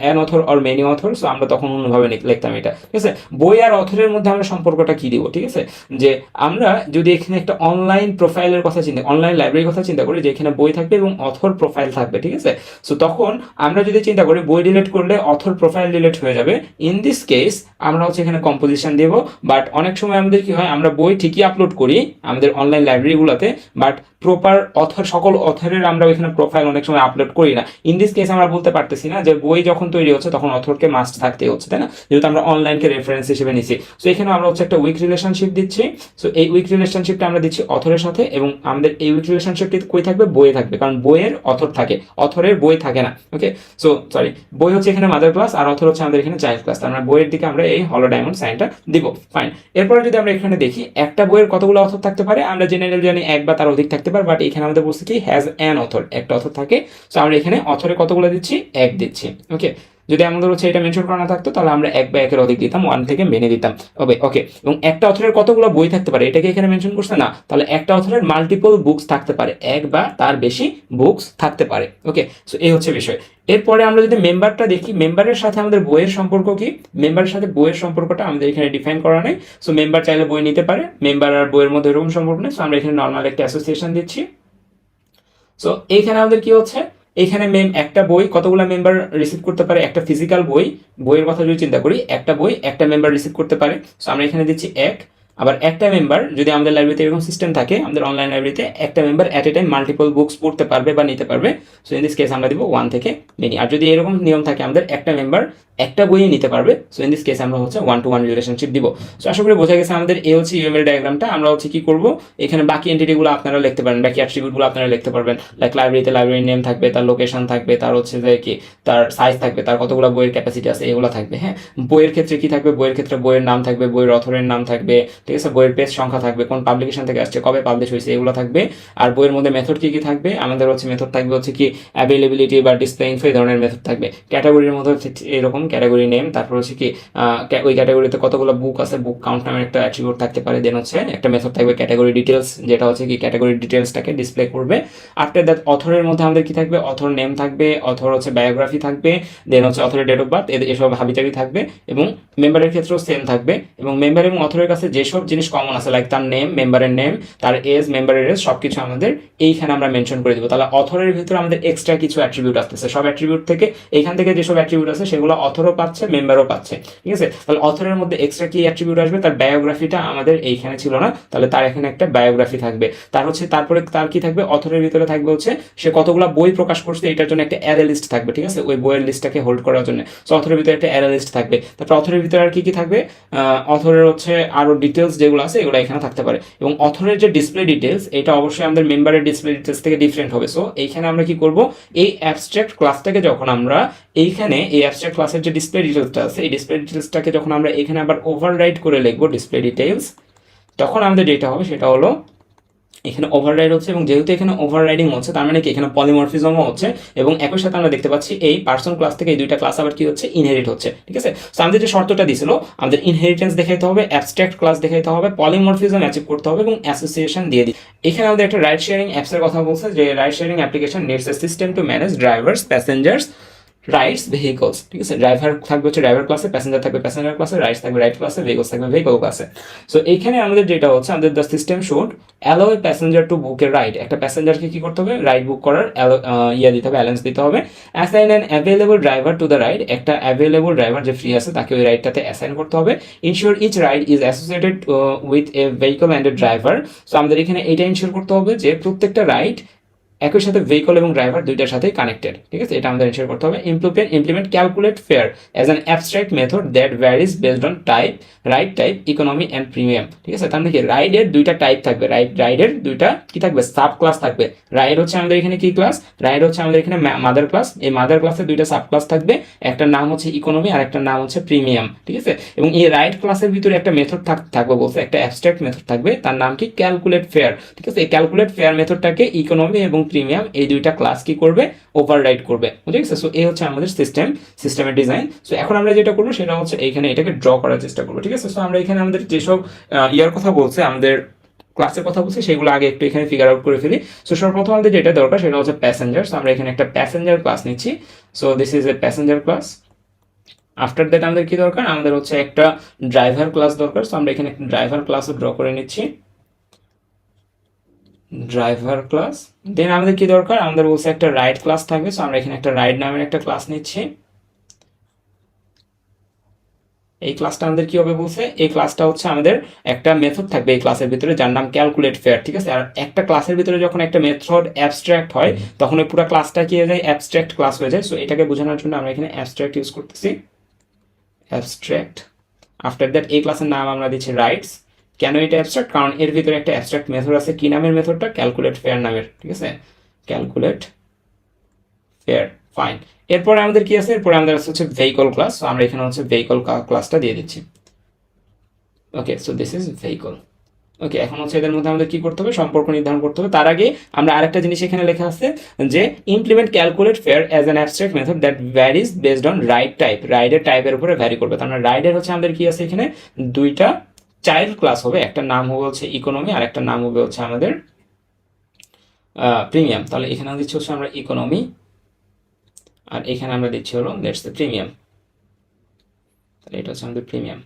an author or many author, so আমরা তখন অন্যভাবে লিখতাম এটা, ঠিক আছে। বই আর অথরের মধ্যে আমরা সম্পর্কটা কি দিব, ঠিক আছে, যে আমরা যদি এখানে একটা অনলাইন প্রোফাইলের কথা চিন্তা, অনলাইন লাইব্রেরির কথা চিন্তা করি, যে এখানে বই থাকবে এবং অথর প্রোফাইল থাকবে, ঠিক আছে। সো তখন আমরা যদি চিন্তা করি বই ডিলিট করলে অথর প্রোফাইল ডিলিট হয়ে যাবে, ইন দিস কেস আমরা হচ্ছে এখানে কম্পোজিশন দেব। বাট অনেক সময় আমাদের কি হয়, আমরা বই ঠিকই আপলোড করি আমাদের অনলাইন লাইব্রেরিগুলোতে, বাট প্রপার অথর, সকল অথরের আমরা ওইখানে প্রোফাইল অনেক সময় আপলোড করি না। ইন দিস কেস আমরা বলতে পারতেছি না যে বই যখন তৈরি হচ্ছে তখন অথরকে মাস্ট থাকতে হচ্ছে, তাই না, যেহেতু আমরা অনলাইনকে রেফারেন্স হিসেবে নিছি। সো এখানে আমরা হচ্ছে একটা উইক রিলেশনশিপ দিচ্ছি। সো এই উইক রিলেশনশিপটা আমরা দিচ্ছি অথরের সাথে, এবং আমাদের এই উইক রিলেশনশিপটি কই থাকবে, বইয়ে থাকবে, কারণ বইয়ের অথর থাকে, অথরের বই থাকে না। ওকে, সো সরি, বই হচ্ছে এখানে মাদার ক্লাস আর অথর হচ্ছে আমাদের এখানে চাইল্ড ক্লাস। আমরা বইয়ের দিকে আমরা এই হলো ডায়মন্ড সাইনটা দিব। ফাইন। এরপরে যদি আমরা এখানে দেখি একটা বইয়ের কতগুলো অথর থাকতে পারে, আমরা জেনারেল জানি এক বা তার অধিক থাকতে পারে, বাট এখানে আমাদের বলছে কি হ্যাজ অ্যান অথর, একটা অথর থাকে। সো আমরা এখানে অথরে কতগুলো দিচ্ছি, এক দিচ্ছি। ওকে, যদি আমাদের হচ্ছে এটা মেনশন করা না থাকতো তাহলে আমরা এক বা একের অধিক দিতাম, ওয়ান থেকে মেনে দিতাম। ওকে, এবং একটা অথরের কতগুলো বই থাকতে পারে এটাকে এখানে মেনশন করছে না, তাহলে একটা অথরের মাল্টিপল বুকস থাকতে পারে, এক বা তার বেশি বুকস থাকতে পারে। ওকে, সো এই হচ্ছে বিষয়। এরপরে আমরা যদি মেম্বারটা দেখি, মেম্বারের সাথে আমাদের বইয়ের সম্পর্ক কি, মেম্বারের সাথে বইয়ের সম্পর্কটা আমাদের এখানে ডিফাইন করা নেই। সো মেম্বার চাইলে বই নিতে পারে, মেম্বার আর বইয়ের মধ্যে এরকম সম্পর্ক নেই। সো আমরা এখানে নর্মাল একটা অ্যাসোসিয়েশন দিচ্ছি। সো এইখানে আমাদের কি হচ্ছে, এখানে একটা বই কতগুলো মেম্বার রিসিভ করতে পারে, একটা ফিজিক্যাল বইয়ের কথা যদি চিন্তা করি, একটা বই একটা মেম্বার রিসিভ করতে পারে। সো আমরা এখানে দিচ্ছি এক। আবার একটা মেম্বার, যদি আমাদের লাইব্রেরিতে এরকম সিস্টেম থাকে, আমাদের অনলাইন লাইব্রেরিতে একটা member at a time multiple books পড়তে পারবে বা নিতে পারবে। সো ইন দিস কেস আমরা দিব ওয়ান থেকে মেনি। আর যদি এরকম নিয়ম থাকে আমাদের একটা মেম্বার একটা বইয়ে নিতে পারবে, সো ইন দিস কেস আমরা হচ্ছে ওয়ান টু ওয়ান রিলেশনশিপ দিব। সো আশা করি বোঝা গেছে আমাদের এই হচ্ছে ইউএমএল ডায়াগ্রামটা। আমরা হচ্ছে কি করব, এখানে বাকি এন্টিটিগুলো আপনারা লিখতে পারেন, বাকি অ্যাট্রিবিউটগুলো আপনারা লিখতে পারবেন। লাইক লাইব্রেরিতে লাইব্রেরি নেম থাকবে, তার লোকেশন থাকবে, তার হচ্ছে যে কি তার সাইজ থাকবে, তার কতগুলো বইয়ের ক্যাপাসিটি আছে, এগুলো থাকবে। হ্যাঁ, বইয়ের ক্ষেত্রে কি থাকবে, বইয়ের ক্ষেত্রে বইয়ের নাম থাকবে, বইয়ের অথরের নাম থাকবে, ঠিক আছে, বইয়ের পেজ সংখ্যা থাকবে, কোন পাবলিকেশন থেকে আসছে, কবে পাবলিশ হয়েছে, এগুলো থাকবে। আর বইয়ের মধ্যে মেথড কি কি থাকবে, আমাদের হচ্ছে মেথড থাকবে হচ্ছে কি অ্যাভেলেবিলিটি বা ডিসপ্লে ইনফো, এই ধরনের মেথড থাকবে। ক্যাটাগরির মধ্যে এরকম ক্যাটাগরি নেম, তারপর হচ্ছে কি ওই ক্যাটাগরিতে কতগুলো বুক আছে, বুক কাউন্ট নামের একটা অ্যাট্রিবিউট থাকতে পারে। দেন হচ্ছে একটা মেথড থাকবে ক্যাটাগরি ডিটেলস, যেটা হচ্ছে কি ক্যাটাগরি ডিটেলসটাকে ডিসপ্লে করবে। আফটার দ্যাট অথরের মধ্যে আমাদের কি থাকবে, অথর নেম থাকবে, অথর হচ্ছে বায়োগ্রাফি থাকবে, দেন হচ্ছে অথরের ডেট অফ বার্থ, এসব হাবিজাবি থাকবে। এবং মেম্বারের ক্ষেত্রেও সেম থাকবে। এবং মেম্বার এবং অথরের কাছে যেসব জিনিস কমন আছে, লাইক তার নেম, মেম্বারের নেম, তার এজ, মেম্বারের এজ, সবকিছু আমাদের এইখানে আমরা মেনশন করে দিব। তাহলে অথরের ভিতরে আমাদের এক্সট্রা কিছু অ্যাট্রিবিউট আসতেছে, সব অ্যাট্রিবিউট থেকে এইখান থেকে যেসব অ্যাট্রিবিউট আছে সেগুলো অথরও পাচ্ছে, মেম্বারও পাচ্ছে, ঠিক আছে। তাহলে অথরের মধ্যে এক্সট্রা কি অ্যাট্রিবিউট আসবে, তার বায়োগ্রাফিটা আমাদের এইখানে ছিল না, তাহলে তার এখানে একটা বায়োগ্রাফি থাকবে। তার হচ্ছে তারপরে তার কি থাকবে, অথরের ভিতরে থাকবে হচ্ছে সে কতগুলো বই প্রকাশ করছে এটার জন্য একটা অ্যারে লিস্ট থাকবে, ঠিক আছে, ওই বইয়ের লিস্টটাকে হোল্ড করার জন্য। সো অথরের ভিতরে একটা অ্যারে লিস্ট থাকবে। তারপর অথরের ভিতরে আর কি কি থাকবে, অথরের হচ্ছে আরো ডিটেলস যেগুলো আছে এগুলো এখানে থাকতে পারে। এবং অথরের যে ডিসপ্লে ডিটেলস, এটা অবশ্যই আমাদের মেম্বারের ডিসপ্লে ডিটেলস থেকে ডিফারেন্ট হবে। সো এইখানে আমরা কি করব, এই অ্যাবস্ট্রাক্ট ক্লাসটাকে যখন আমরা এইখানে এই অ্যাবস্ট্রাক্ট ক্লাসের যে ডিসপ্লে ডিটেলসটা আছে, এই ডিসপ্লে ডিটেলসটাকে যখন আমরা এখানে আবার ওভাররাইড করে লিখবো ডিসপ্লে ডিটেলস, তখন আমাদের যেটা হবে সেটা হলো এখানে ওভাররাইড হচ্ছে। এবং যেহেতু এখানে ওভাররাইডিং হচ্ছে, তার মানে কি এখানে পলিমরফিজমও হচ্ছে। এবং একই সাথে আমরা দেখতে পাচ্ছি এই পার্সন ক্লাস থেকে এই দুইটা ক্লাস আবার কি হচ্ছে, ইনহেরিট হচ্ছে, ঠিক আছে। সো আমাদের যে শর্তটা দিছিল, আমাদের ইনহেরিটেন্স দেখাইতে হবে, অ্যাবস্ট্রাক্ট ক্লাস দেখাইতে হবে, পলিমরফিজম অ্যাচিভ করতে হবে এবং অ্যাসোসিয়েশন দিয়ে দিই। এখানে আমাদের একটা রাইড শেয়ারিং অ্যাপসের কথা বলছে, যে ride sharing application needs a system to manage drivers, passengers, rides, vehicles, ঠিক আছে। ড্রাইভার থাকবে হচ্ছে ড্রাইভার ক্লাসে, প্যাসেঞ্জার থাকবে প্যাসেঞ্জার ক্লাসে, রাইডস থাকবে রাইড ক্লাসে, ভেহিকলস থাকবে ভেহিকল ক্লাসে। সো এইখানে আমাদের যেটা হচ্ছে, আমাদের the system should allow a passenger to book a ride, একটা প্যাসেঞ্জারকে কি করতে হবে, রাইড বুক করার দিতে হবে, অ্যালাউন্স দিতে হবে। Assign an available driver to the ride, একটা অ্যাভেলেবল ড্রাইভার যে ফ্রি আছে তাকে ওই রাইডটাতে অ্যাসাইন করতে হবে। Ensure each ride is associated with a vehicle and a driver. So আমাদের এখানে এটা ইনশিওর করতে হবে যে প্রত্যেকটা রাইড একই সাথে ভেহিকল এবং ড্রাইভার দুইটার সাথেই কানেক্টেড, ঠিক আছে, এটা আমাদের এনশিওর করতে হবে। Implement calculate fair as an abstract method that varies based on type, ride type, economy and premium, ঠিক আছে। তার মানে কি রাইডের দুইটা টাইপ থাকবে, রাইডের দুইটা কি থাকবে, সাব ক্লাস থাকবে। রাইড হচ্ছে আমাদের এখানে কি ক্লাস, রাইড হচ্ছে আমাদের এখানে মাদার ক্লাস। এই মাদার ক্লাসে দুইটা সাব ক্লাস থাকবে, একটা নাম হচ্ছে ইকোনমি আর একটা নাম হচ্ছে প্রিমিয়াম, ঠিক আছে। এবং এই রাইড ক্লাসের ভিতরে একটা মেথড থাকবে বলছে, একটা অ্যাবস্ট্রাক্ট মেথড থাকবে, তার নাম কি ক্যালকুলেট ফেয়ার, ঠিক আছে। এই ক্যালকুলেট ফেয়ার মেথডটাকে ইকোনমি এবং প্রিমিয়াম এই দুইটা ক্লাস কি করবে, ওভাররাইড করবে, ঠিক আছে। সো এই হচ্ছে আমাদের সিস্টেমের ডিজাইন। সো এখন আমরা যেটা করবো সেটা হচ্ছে এইখানে এটাকে ড্র করার চেষ্টা করবো, ঠিক আছে। সো আমরা এখানে আমাদের যেসব ইয়ার কথা বলছে, আমাদের ক্লাসের কথা বলছে, সেগুলো আগে একটু এখানে ফিগার আউট করে ফেলি। সো সর্বপ্রথম আমাদের যেটা দরকার সেটা হচ্ছে প্যাসেঞ্জার। সো আমরা এখানে একটা প্যাসেঞ্জার ক্লাস নিচ্ছি। So this is a passenger class. After that আমাদের কি দরকার, আমাদের হচ্ছে একটা ড্রাইভার ক্লাস দরকার। সো আমরা এখানে একটা ড্রাইভার ক্লাসও ড্র করে নিচ্ছি, ড্রাইভার ক্লাস। দেন আমাদের কি দরকার, আমাদের বলছে একটা রাইড ক্লাস থাকবে। সো আমরা এখানে একটা রাইড নামের একটা ক্লাস নিচ্ছি। এই ক্লাসটা আমাদের কি হবে বলছে, এই ক্লাসটা হচ্ছে আমাদের একটা মেথড থাকবে এই ক্লাসের ভিতরে যার নাম ক্যালকুলেট ফেয়ার, ঠিক আছে। আর একটা ক্লাসের ভিতরে যখন একটা মেথড অ্যাবস্ট্রাক্ট হয় তখন ওই পুরো ক্লাসটা কি হয়ে যায়, অ্যাবস্ট্রাক্ট ক্লাস হয়ে যায়। সো এটাকে বোঝানোর জন্য আমরা এখানে অ্যাবস্ট্রাক্ট ইউজ করতেছি, অ্যাবস্ট্রাক্ট। আফটার দ্যাট এই ক্লাসের নাম আমরা দিচ্ছি রাইটস। কেন এটা অ্যাবস্ট্রাক্ট, কারণ এর ভিতরে একটা অ্যাবস্ট্রাক্ট মেথড আছে। কি নামের মেথডটা, ক্যালকুলেট ফেয়ার নামের, ঠিক আছে, ক্যালকুলেট ফেয়ার। ফাইন। এরপরে আমাদের কি আছে, এরপরে আমাদের হচ্ছে ভেহিকল ক্লাস। সো আমরা এখানে হচ্ছে ভেহিকল ক্লাসটা দিয়ে দিচ্ছি। ওকে, সো দিস ইজ ভেহিকল। ওকে, এখন হচ্ছে এদের মধ্যে আমাদের কি করতে হবে, সম্পর্ক নির্ধারণ করতে হবে। তার আগে আমরা আরেকটা জিনিস এখানে লেখা আছে যে implement calculate fair as an abstract method that varies based on ride type. রাইডের টাইপের উপরে ভ্যারি করবে। তার মানে রাইডের হচ্ছে আমাদের কি আছে এখানে, দুইটা চাইল্ড ক্লাস হবে, একটা নাম হবে হচ্ছে ইকোনমি আর একটা নাম হবে হচ্ছে আমাদের প্রিমিয়াম। তাহলে এখানে দিচ্ছি হচ্ছে আমরা ইকোনমি আর এখানে আমরা দিচ্ছি হলো লেটস প্রিমিয়াম। তাহলে এটা হচ্ছে আমাদের প্রিমিয়াম।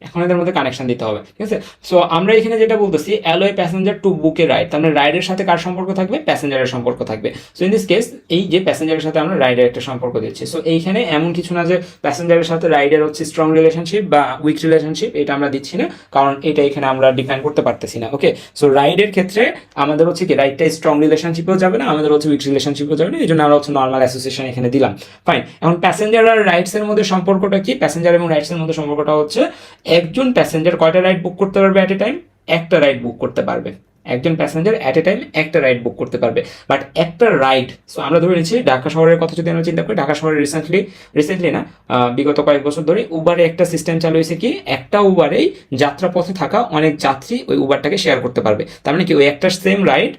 এখন এদের মধ্যে কানেকশন দিতে হবে, ঠিক আছে। সো আমরা এখানে যেটা বলতেছি, alloy passenger to book a ride, তার মানে রাইডের সাথে কার সম্পর্ক থাকবে, প্যাসেঞ্জারের সম্পর্ক থাকবে। সো ইন দিস কেস এই যে প্যাসেঞ্জারের সাথে আমরা রাইডের একটা সম্পর্ক দিচ্ছি। সো এইখানে এমন কিছু না যে প্যাসেঞ্জারের সাথে রাইডের হচ্ছে স্ট্রং রিলেশনশিপ বা উইক রিলেশনশিপ, এটা আমরা দিচ্ছি না, কারণ এটা এখানে আমরা ডিফাইন করতে পারতেছি না। ওকে, সো রাইডের ক্ষেত্রে আমাদের হচ্ছে কি রাইডটা স্ট্রং রিলেশনশিপেও যাবে না, আমাদের হচ্ছে উইক রিলেশনশিপেও যাবে না, এই জন্য আমরা হচ্ছে নর্মাল অ্যাসোসিয়েশন এখানে দিলাম। ফাইন। এখন প্যাসেঞ্জার আর রাইডস এর মধ্যে সম্পর্কটা কি, প্যাসেঞ্জার এবং রাইডস এর মধ্যে সম্পর্কটা হচ্ছে একজন প্যাসেঞ্জার কয়টা রাইড বুক করতে পারবে অ্যাট এ টাইম, একটা রাইড বুক করতে পারবে। একজন প্যাসেঞ্জার অ্যাট এ টাইম একটা রাইড বুক করতে পারবে। বাট একটা রাইড, সো আমরা ধরে নিচ্ছি ঢাকা শহরের কথা যদি আমরা চিন্তা করি, ঢাকা শহরে রিসেন্টলি না, বিগত কয়েক বছর ধরে উবারে একটা সিস্টেম চালু হয়েছে কি, একটা উবারেই যাত্রাপথে থাকা অনেক যাত্রী ওই উবারটাকে শেয়ার করতে পারবে। তার মানে কি ওই একটা সেম রাইড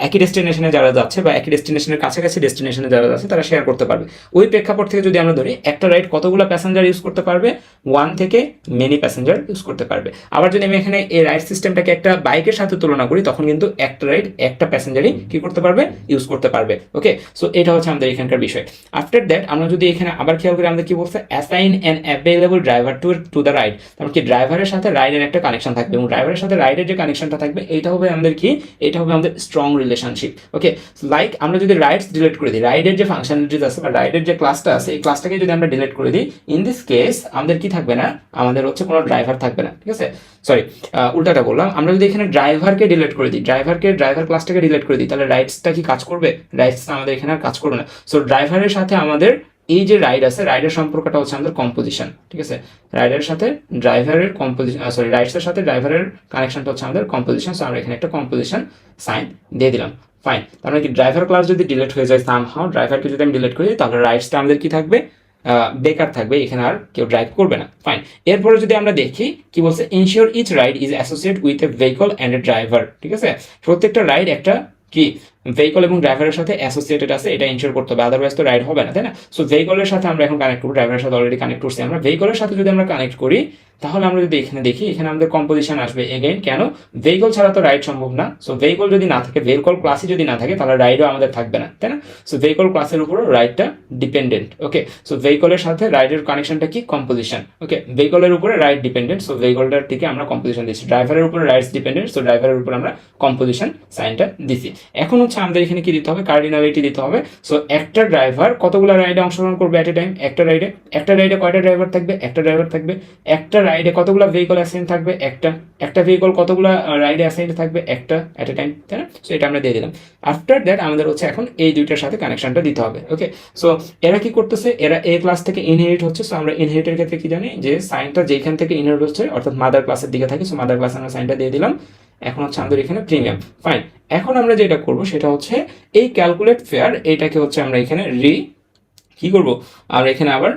একই ডেস্টিনেশনে যারা যাচ্ছে বা একই ডেস্টিনেশনের কাছাকাছি ডেস্টিনেশনে যারা যাচ্ছে তারা শেয়ার করতে পারবে। ওই প্রেক্ষাপট থেকে যদি আমরা ধরি, একটা রাইড কতগুলো প্যাসেঞ্জার ইউজ করতে পারবে, ওয়ান থেকে মেনি প্যাসেঞ্জার ইউজ করতে পারবে। আবার যদি আমি এখানে এই রাইড সিস্টেমটাকে একটা বাইকের সাথে তুলনা করি, তখন কিন্তু একটা রাইড একটা প্যাসেঞ্জারই কি করতে পারবে, ইউজ করতে পারবে। ওকে, সো এটা হচ্ছে আমাদের এখানকার বিষয়। আফটার দ্যাট আমরা যদি এখানে আবার খেয়াল করি, আমাদের কি বলছে, assign an available driver to the ride. তারপর কি ড্রাইভারের সাথে রাইডের একটা কানেকশন থাকবে, এবং ড্রাইভারের সাথে রাইডের যে কানেকশনটা থাকবে এটা হবে আমাদের কি, এটা হবে আমাদের স্ট্রং রিলেশনশিপ। ওকে, লাইক আমরা যদি রাইডস ডিলিট করে দিই, রাইডের যে ফাংশনালিটিস আছে বা রাইডের যে ক্লাসটা আছে, এই ক্লাসটাকে যদি আমরা ডিলিট করে দিই, ইন দিস কেস আমাদের কি থাকবে না, আমাদের হচ্ছে কোনো ড্রাইভার থাকবে না, ঠিক আছে। সরি, উল্টাটা বললাম। আমরা যদি এখানে ড্রাইভারকে ডিলিট করে দিই, ড্রাইভার ক্লাসটাকে ডিলিট করে দিই, তাহলে রাইডসটা কি কাজ করবে, রাইডসটা আমাদের এখানে আর কাজ করবে না। সো ড্রাইভারের সাথে আমাদের এই যে রাইড আছে, রাইডের সম্পর্কটা হচ্ছে আমাদের কম্পোজিশন, ঠিক আছে। রাইডের সাথে ড্রাইভারের কম্পোজিশন, সরি রাইডসের সাথে ড্রাইভারের কানেকশনটা হচ্ছে আমাদের কম্পোজিশন। সো আমরা এখানে একটা কম্পোজিশন সাইন দিয়ে দিলাম। ফাইন। তার মানে কি ড্রাইভার ক্লাস যদি ডিলিট হয়ে যায় সামহাও, ড্রাইভারকে যদি আমি ডিলিট করি, তাহলে রাইডসটা আমাদের কি থাকবে, বেকার থাকবে, এখানে আর কেউ ড্রাইভ করবে না। ফাইন। এরপরে যদি আমরা দেখি কি বলছে, ensure each ride is associate with a vehicle and a driver, ঠিক আছে। প্রত্যেকটা রাইড একটা কি ভেহিকল এবং ড্রাইভারের সাথে অ্যাসোসিয়েটেড আছে, এটা ইনশিওর করতে হবে, আদারওয়াইজ তো রাইড হবে না, তাই না। সো ভেহিকলের সাথে আমরা এখন কানেক্ট করবো, ড্রাইভারের সাথে অলরেডি কানেক্ট করছি আমরা। ভেহিকলের সাথে যদি আমরা কানেক্ট করি, তাহলে আমরা যদি এখানে দেখি, এখানে আমাদের কম্পোজিশন আসবে এগেইন। কেন, ভেহিকল ছাড়া তো রাইড সম্ভব না। সো ভেহিকল যদি না থাকে, ভেহিকল ক্লাসই যদি না থাকে, তাহলে রাইডও আমাদের থাকবে না, তাই না। সো ভেহিকল ক্লাসের উপর রাইডটা ডিপেন্ডেন্ট। ওকে, সো ভেহিকলের সাথে রাইডের কানেকশনটা কি, কম্পোজিশন। ওকে, ভেহিকলের উপরে রাইড ডিপেন্ডেন্ট, সো ভেহিকলটার থেকে আমরা কম্পোজিশন দিচ্ছি। ড্রাইভারের উপরে রাইডস ডিপেন্ডেন্ট, সো ড্রাইভারের উপর আমরা কম্পোজিশন সাইনটা দিচ্ছি। এখন হচ্ছে আমাদের এখানে কি দিতে হবে, কার্ডিনালিটি দিতে হবে। সো একটা ড্রাইভার কতগুলো রাইডে অংশগ্রহণ করবে অ্যাট এ টাইম, একটা রাইডে কয়টা ড্রাইভার থাকবে, একটা ড্রাইভার থাকবে। একটা রাইডে কতগুলো ভেহিকল অ্যাসাইন থাকবে, একটা ভেহিকল কতগুলো রাইডে অ্যাসাইন থাকবে, একটা অ্যাট এ টাইম, তাই না। সো এটা আমরা দিয়ে দিলাম। আফটার দ্যাট আমাদের হচ্ছে এখন এই দুইটার সাথে কানেকশনটা দিতে হবে। ওকে, সো এরা কি করতেছে, এরা এ ক্লাস থেকে ইনহেরিট হচ্ছে। সো আমরা ইনহেরিটের ক্ষেত্রে কি জানি, যে সাইনটা যেখান থেকে ইনহেরিট হচ্ছে অর্থাৎ মাদার ক্লাসের দিকে থাকে, সো মাদার ক্লাসে আমরা সাইনটা দিয়ে দিলাম। এখন হচ্ছে আমাদের এখানে প্রিমিয়াম। ফাইন। এখন আমরা যেটা করবো সেটা হচ্ছে এই ক্যালকুলেট ফেয়ার, এটাকে হচ্ছে আমরা এখানে কি করবো, আমরা এখানে আবার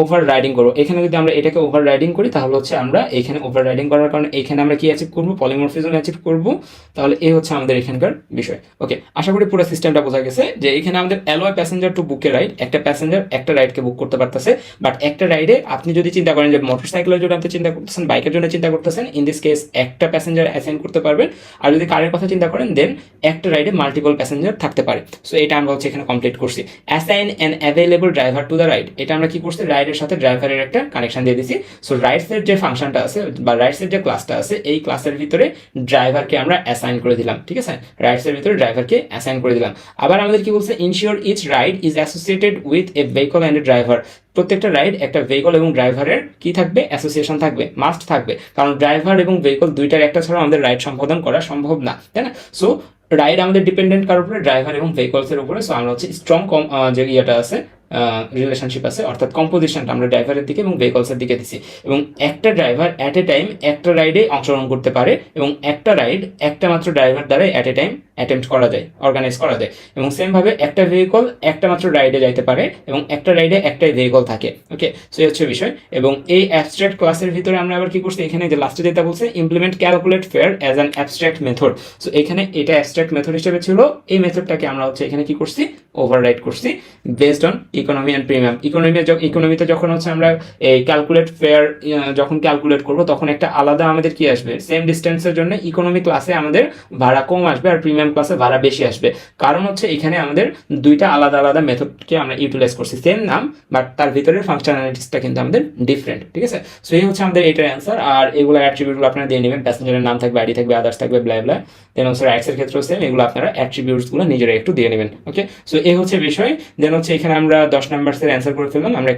ওভার রাইডিং করবো। এখানে যদি আমরা এটাকে ওভার রাইডিং করি তাহলে হচ্ছে আমরা এখানে ওভার রাইডিং করার কারণে এখানে আমরা কি অ্যাচিভ করবো, পলিমরফিজম অ্যাচিভ করবো। তাহলে এই হচ্ছে আমাদের এখানকার বিষয়। ওকে, আশা করি পুরো সিস্টেমটা বোঝা গেছে যে এখানে আমাদের অ্যালয় প্যাসেঞ্জার টু বুকে রাইড, একটা প্যাসেঞ্জার একটা রাইডকে বুক করতে পারতেছে। বাট একটা রাইডে আপনি যদি চিন্তা করেন যে মোটরসাইকেলের জন্য আপনি চিন্তা করতেছেন, বাইকের জন্য চিন্তা করতেছেন, ইন দিস কেস একটা প্যাসেঞ্জার অ্যাসাইন করতে পারবেন। আর যদি কারের কথা চিন্তা করেন দেন একটা রাইডে মাল্টিপল প্যাসেঞ্জার থাকতে পারে। সো এটা আমরা হচ্ছে এখানে কমপ্লিট করছি। Assign an available driver to the ride, এটা আমরা কি করছি, রাইডের সাথে ড্রাইভারের একটা কানেকশন দিয়ে দিছি। সো রাইডসের যে ফাংশনটা আছে বা রাইডসের যে ক্লাসটা আছে, এই ক্লাসের ভিতরে ড্রাইভারকে আমরা অ্যাসাইন করে দিলাম। ঠিক আছে, রাইডসের ভিতরে ড্রাইভারকে অ্যাসাইন করে দিলাম। আবার আমাদের কি বলছে, ensure each ride is associated with a vehicle and a driver. প্রত্যেকটা রাইড একটা ভেহিকল এবং ড্রাইভারের কি থাকবে, অ্যাসোসিয়েশন থাকবে, মাস্ট থাকবে। কারণ ড্রাইভার এবং ভেহিকল দুইটার একটা ছাড়া আমাদের রাইড সম্পাদন করা সম্ভব না, তাই না? সো রাইড আমাদের ডিপেন্ডেন্ট কার উপরে, ড্রাইভার এবং ভেহিকলস এর উপরে। সো আমরা হচ্ছে স্ট্রং যে ইয়েটা আছে, রিলেশনশিপ আছে, অর্থাৎ কম্পোজিশনটা আমরা ড্রাইভারের দিকে এবং ভেহিকলসের দিকে দিছি। এবং একটা ড্রাইভার অ্যাট এ টাইম একটা রাইডে অংশগ্রহণ করতে পারে, এবং একটা রাইড একটা মাত্র ড্রাইভার দ্বারা অ্যাট এ টাইম অ্যাটেম্প্ট করা যায়, অর্গানাইজ করা যায়। এবং সেম ভাবে একটা ভেহিকল একটা মাত্র রাইডে যাইতে পারে, এবং একটা রাইডে একটাই ভেহিকল থাকে। ওকে, সো এই হচ্ছে বিষয়। এবং এই অ্যাবস্ট্রাক্ট ক্লাসের ভিতরে আমরা আবার কি করছি, এখানে যে লাস্টে যেটা বলছে, implement calculate fair as an abstract method. So এখানে এটা অ্যাবস্ট্রাক্ট মেথড হিসেবে ছিল, এই মেথডটাকে আমরা হচ্ছে এখানে কি করছি, ওভাররাইড করছি based on economy and premium. ইকোনমিতে যখন হচ্ছে আমরা এই ক্যালকুলেট ফেয়ার যখন ক্যালকুলেট করব, তখন একটা আলাদা আমাদের কি আসবে, সেম ডিস্টেন্সের জন্য ইকোনমি ক্লাসে আমাদের ভাড়া কম আসবে আর প্রিমিয়াম ক্লাসে ভাড়া বেশি আসবে। কারণ হচ্ছে এখানে আমাদের দুইটা আলাদা আলাদা মেথডকে আমরা ইউটিলাইজ করছি, সেম নাম বাট তার ভিতরের ফাংশনালিটিসটা কিন্তু আমাদের ডিফারেন্ট। ঠিক আছে, সো এই হচ্ছে আমাদের এটার অ্যান্সার। আর এগুলো অ্যাট্রিবিউটগুলো আপনারা দিয়ে নেবেন, প্যাসেঞ্জারের নাম থাকবে, আইডি থাকবে, আদার্স থাকবে, ব্লা ব্লা। দেন হচ্ছে রাইটসের ক্ষেত্রেও সেম, এগুলো আপনারা অ্যাট্রিবিউটসগুলো নিজেরা একটু দিয়ে নেবেন। ওকে, সো এই হচ্ছে বিষয়। দেন হচ্ছে এখানে আমরা 10 নাম্বারসের অ্যান্সার করে ফেললাম। আমরা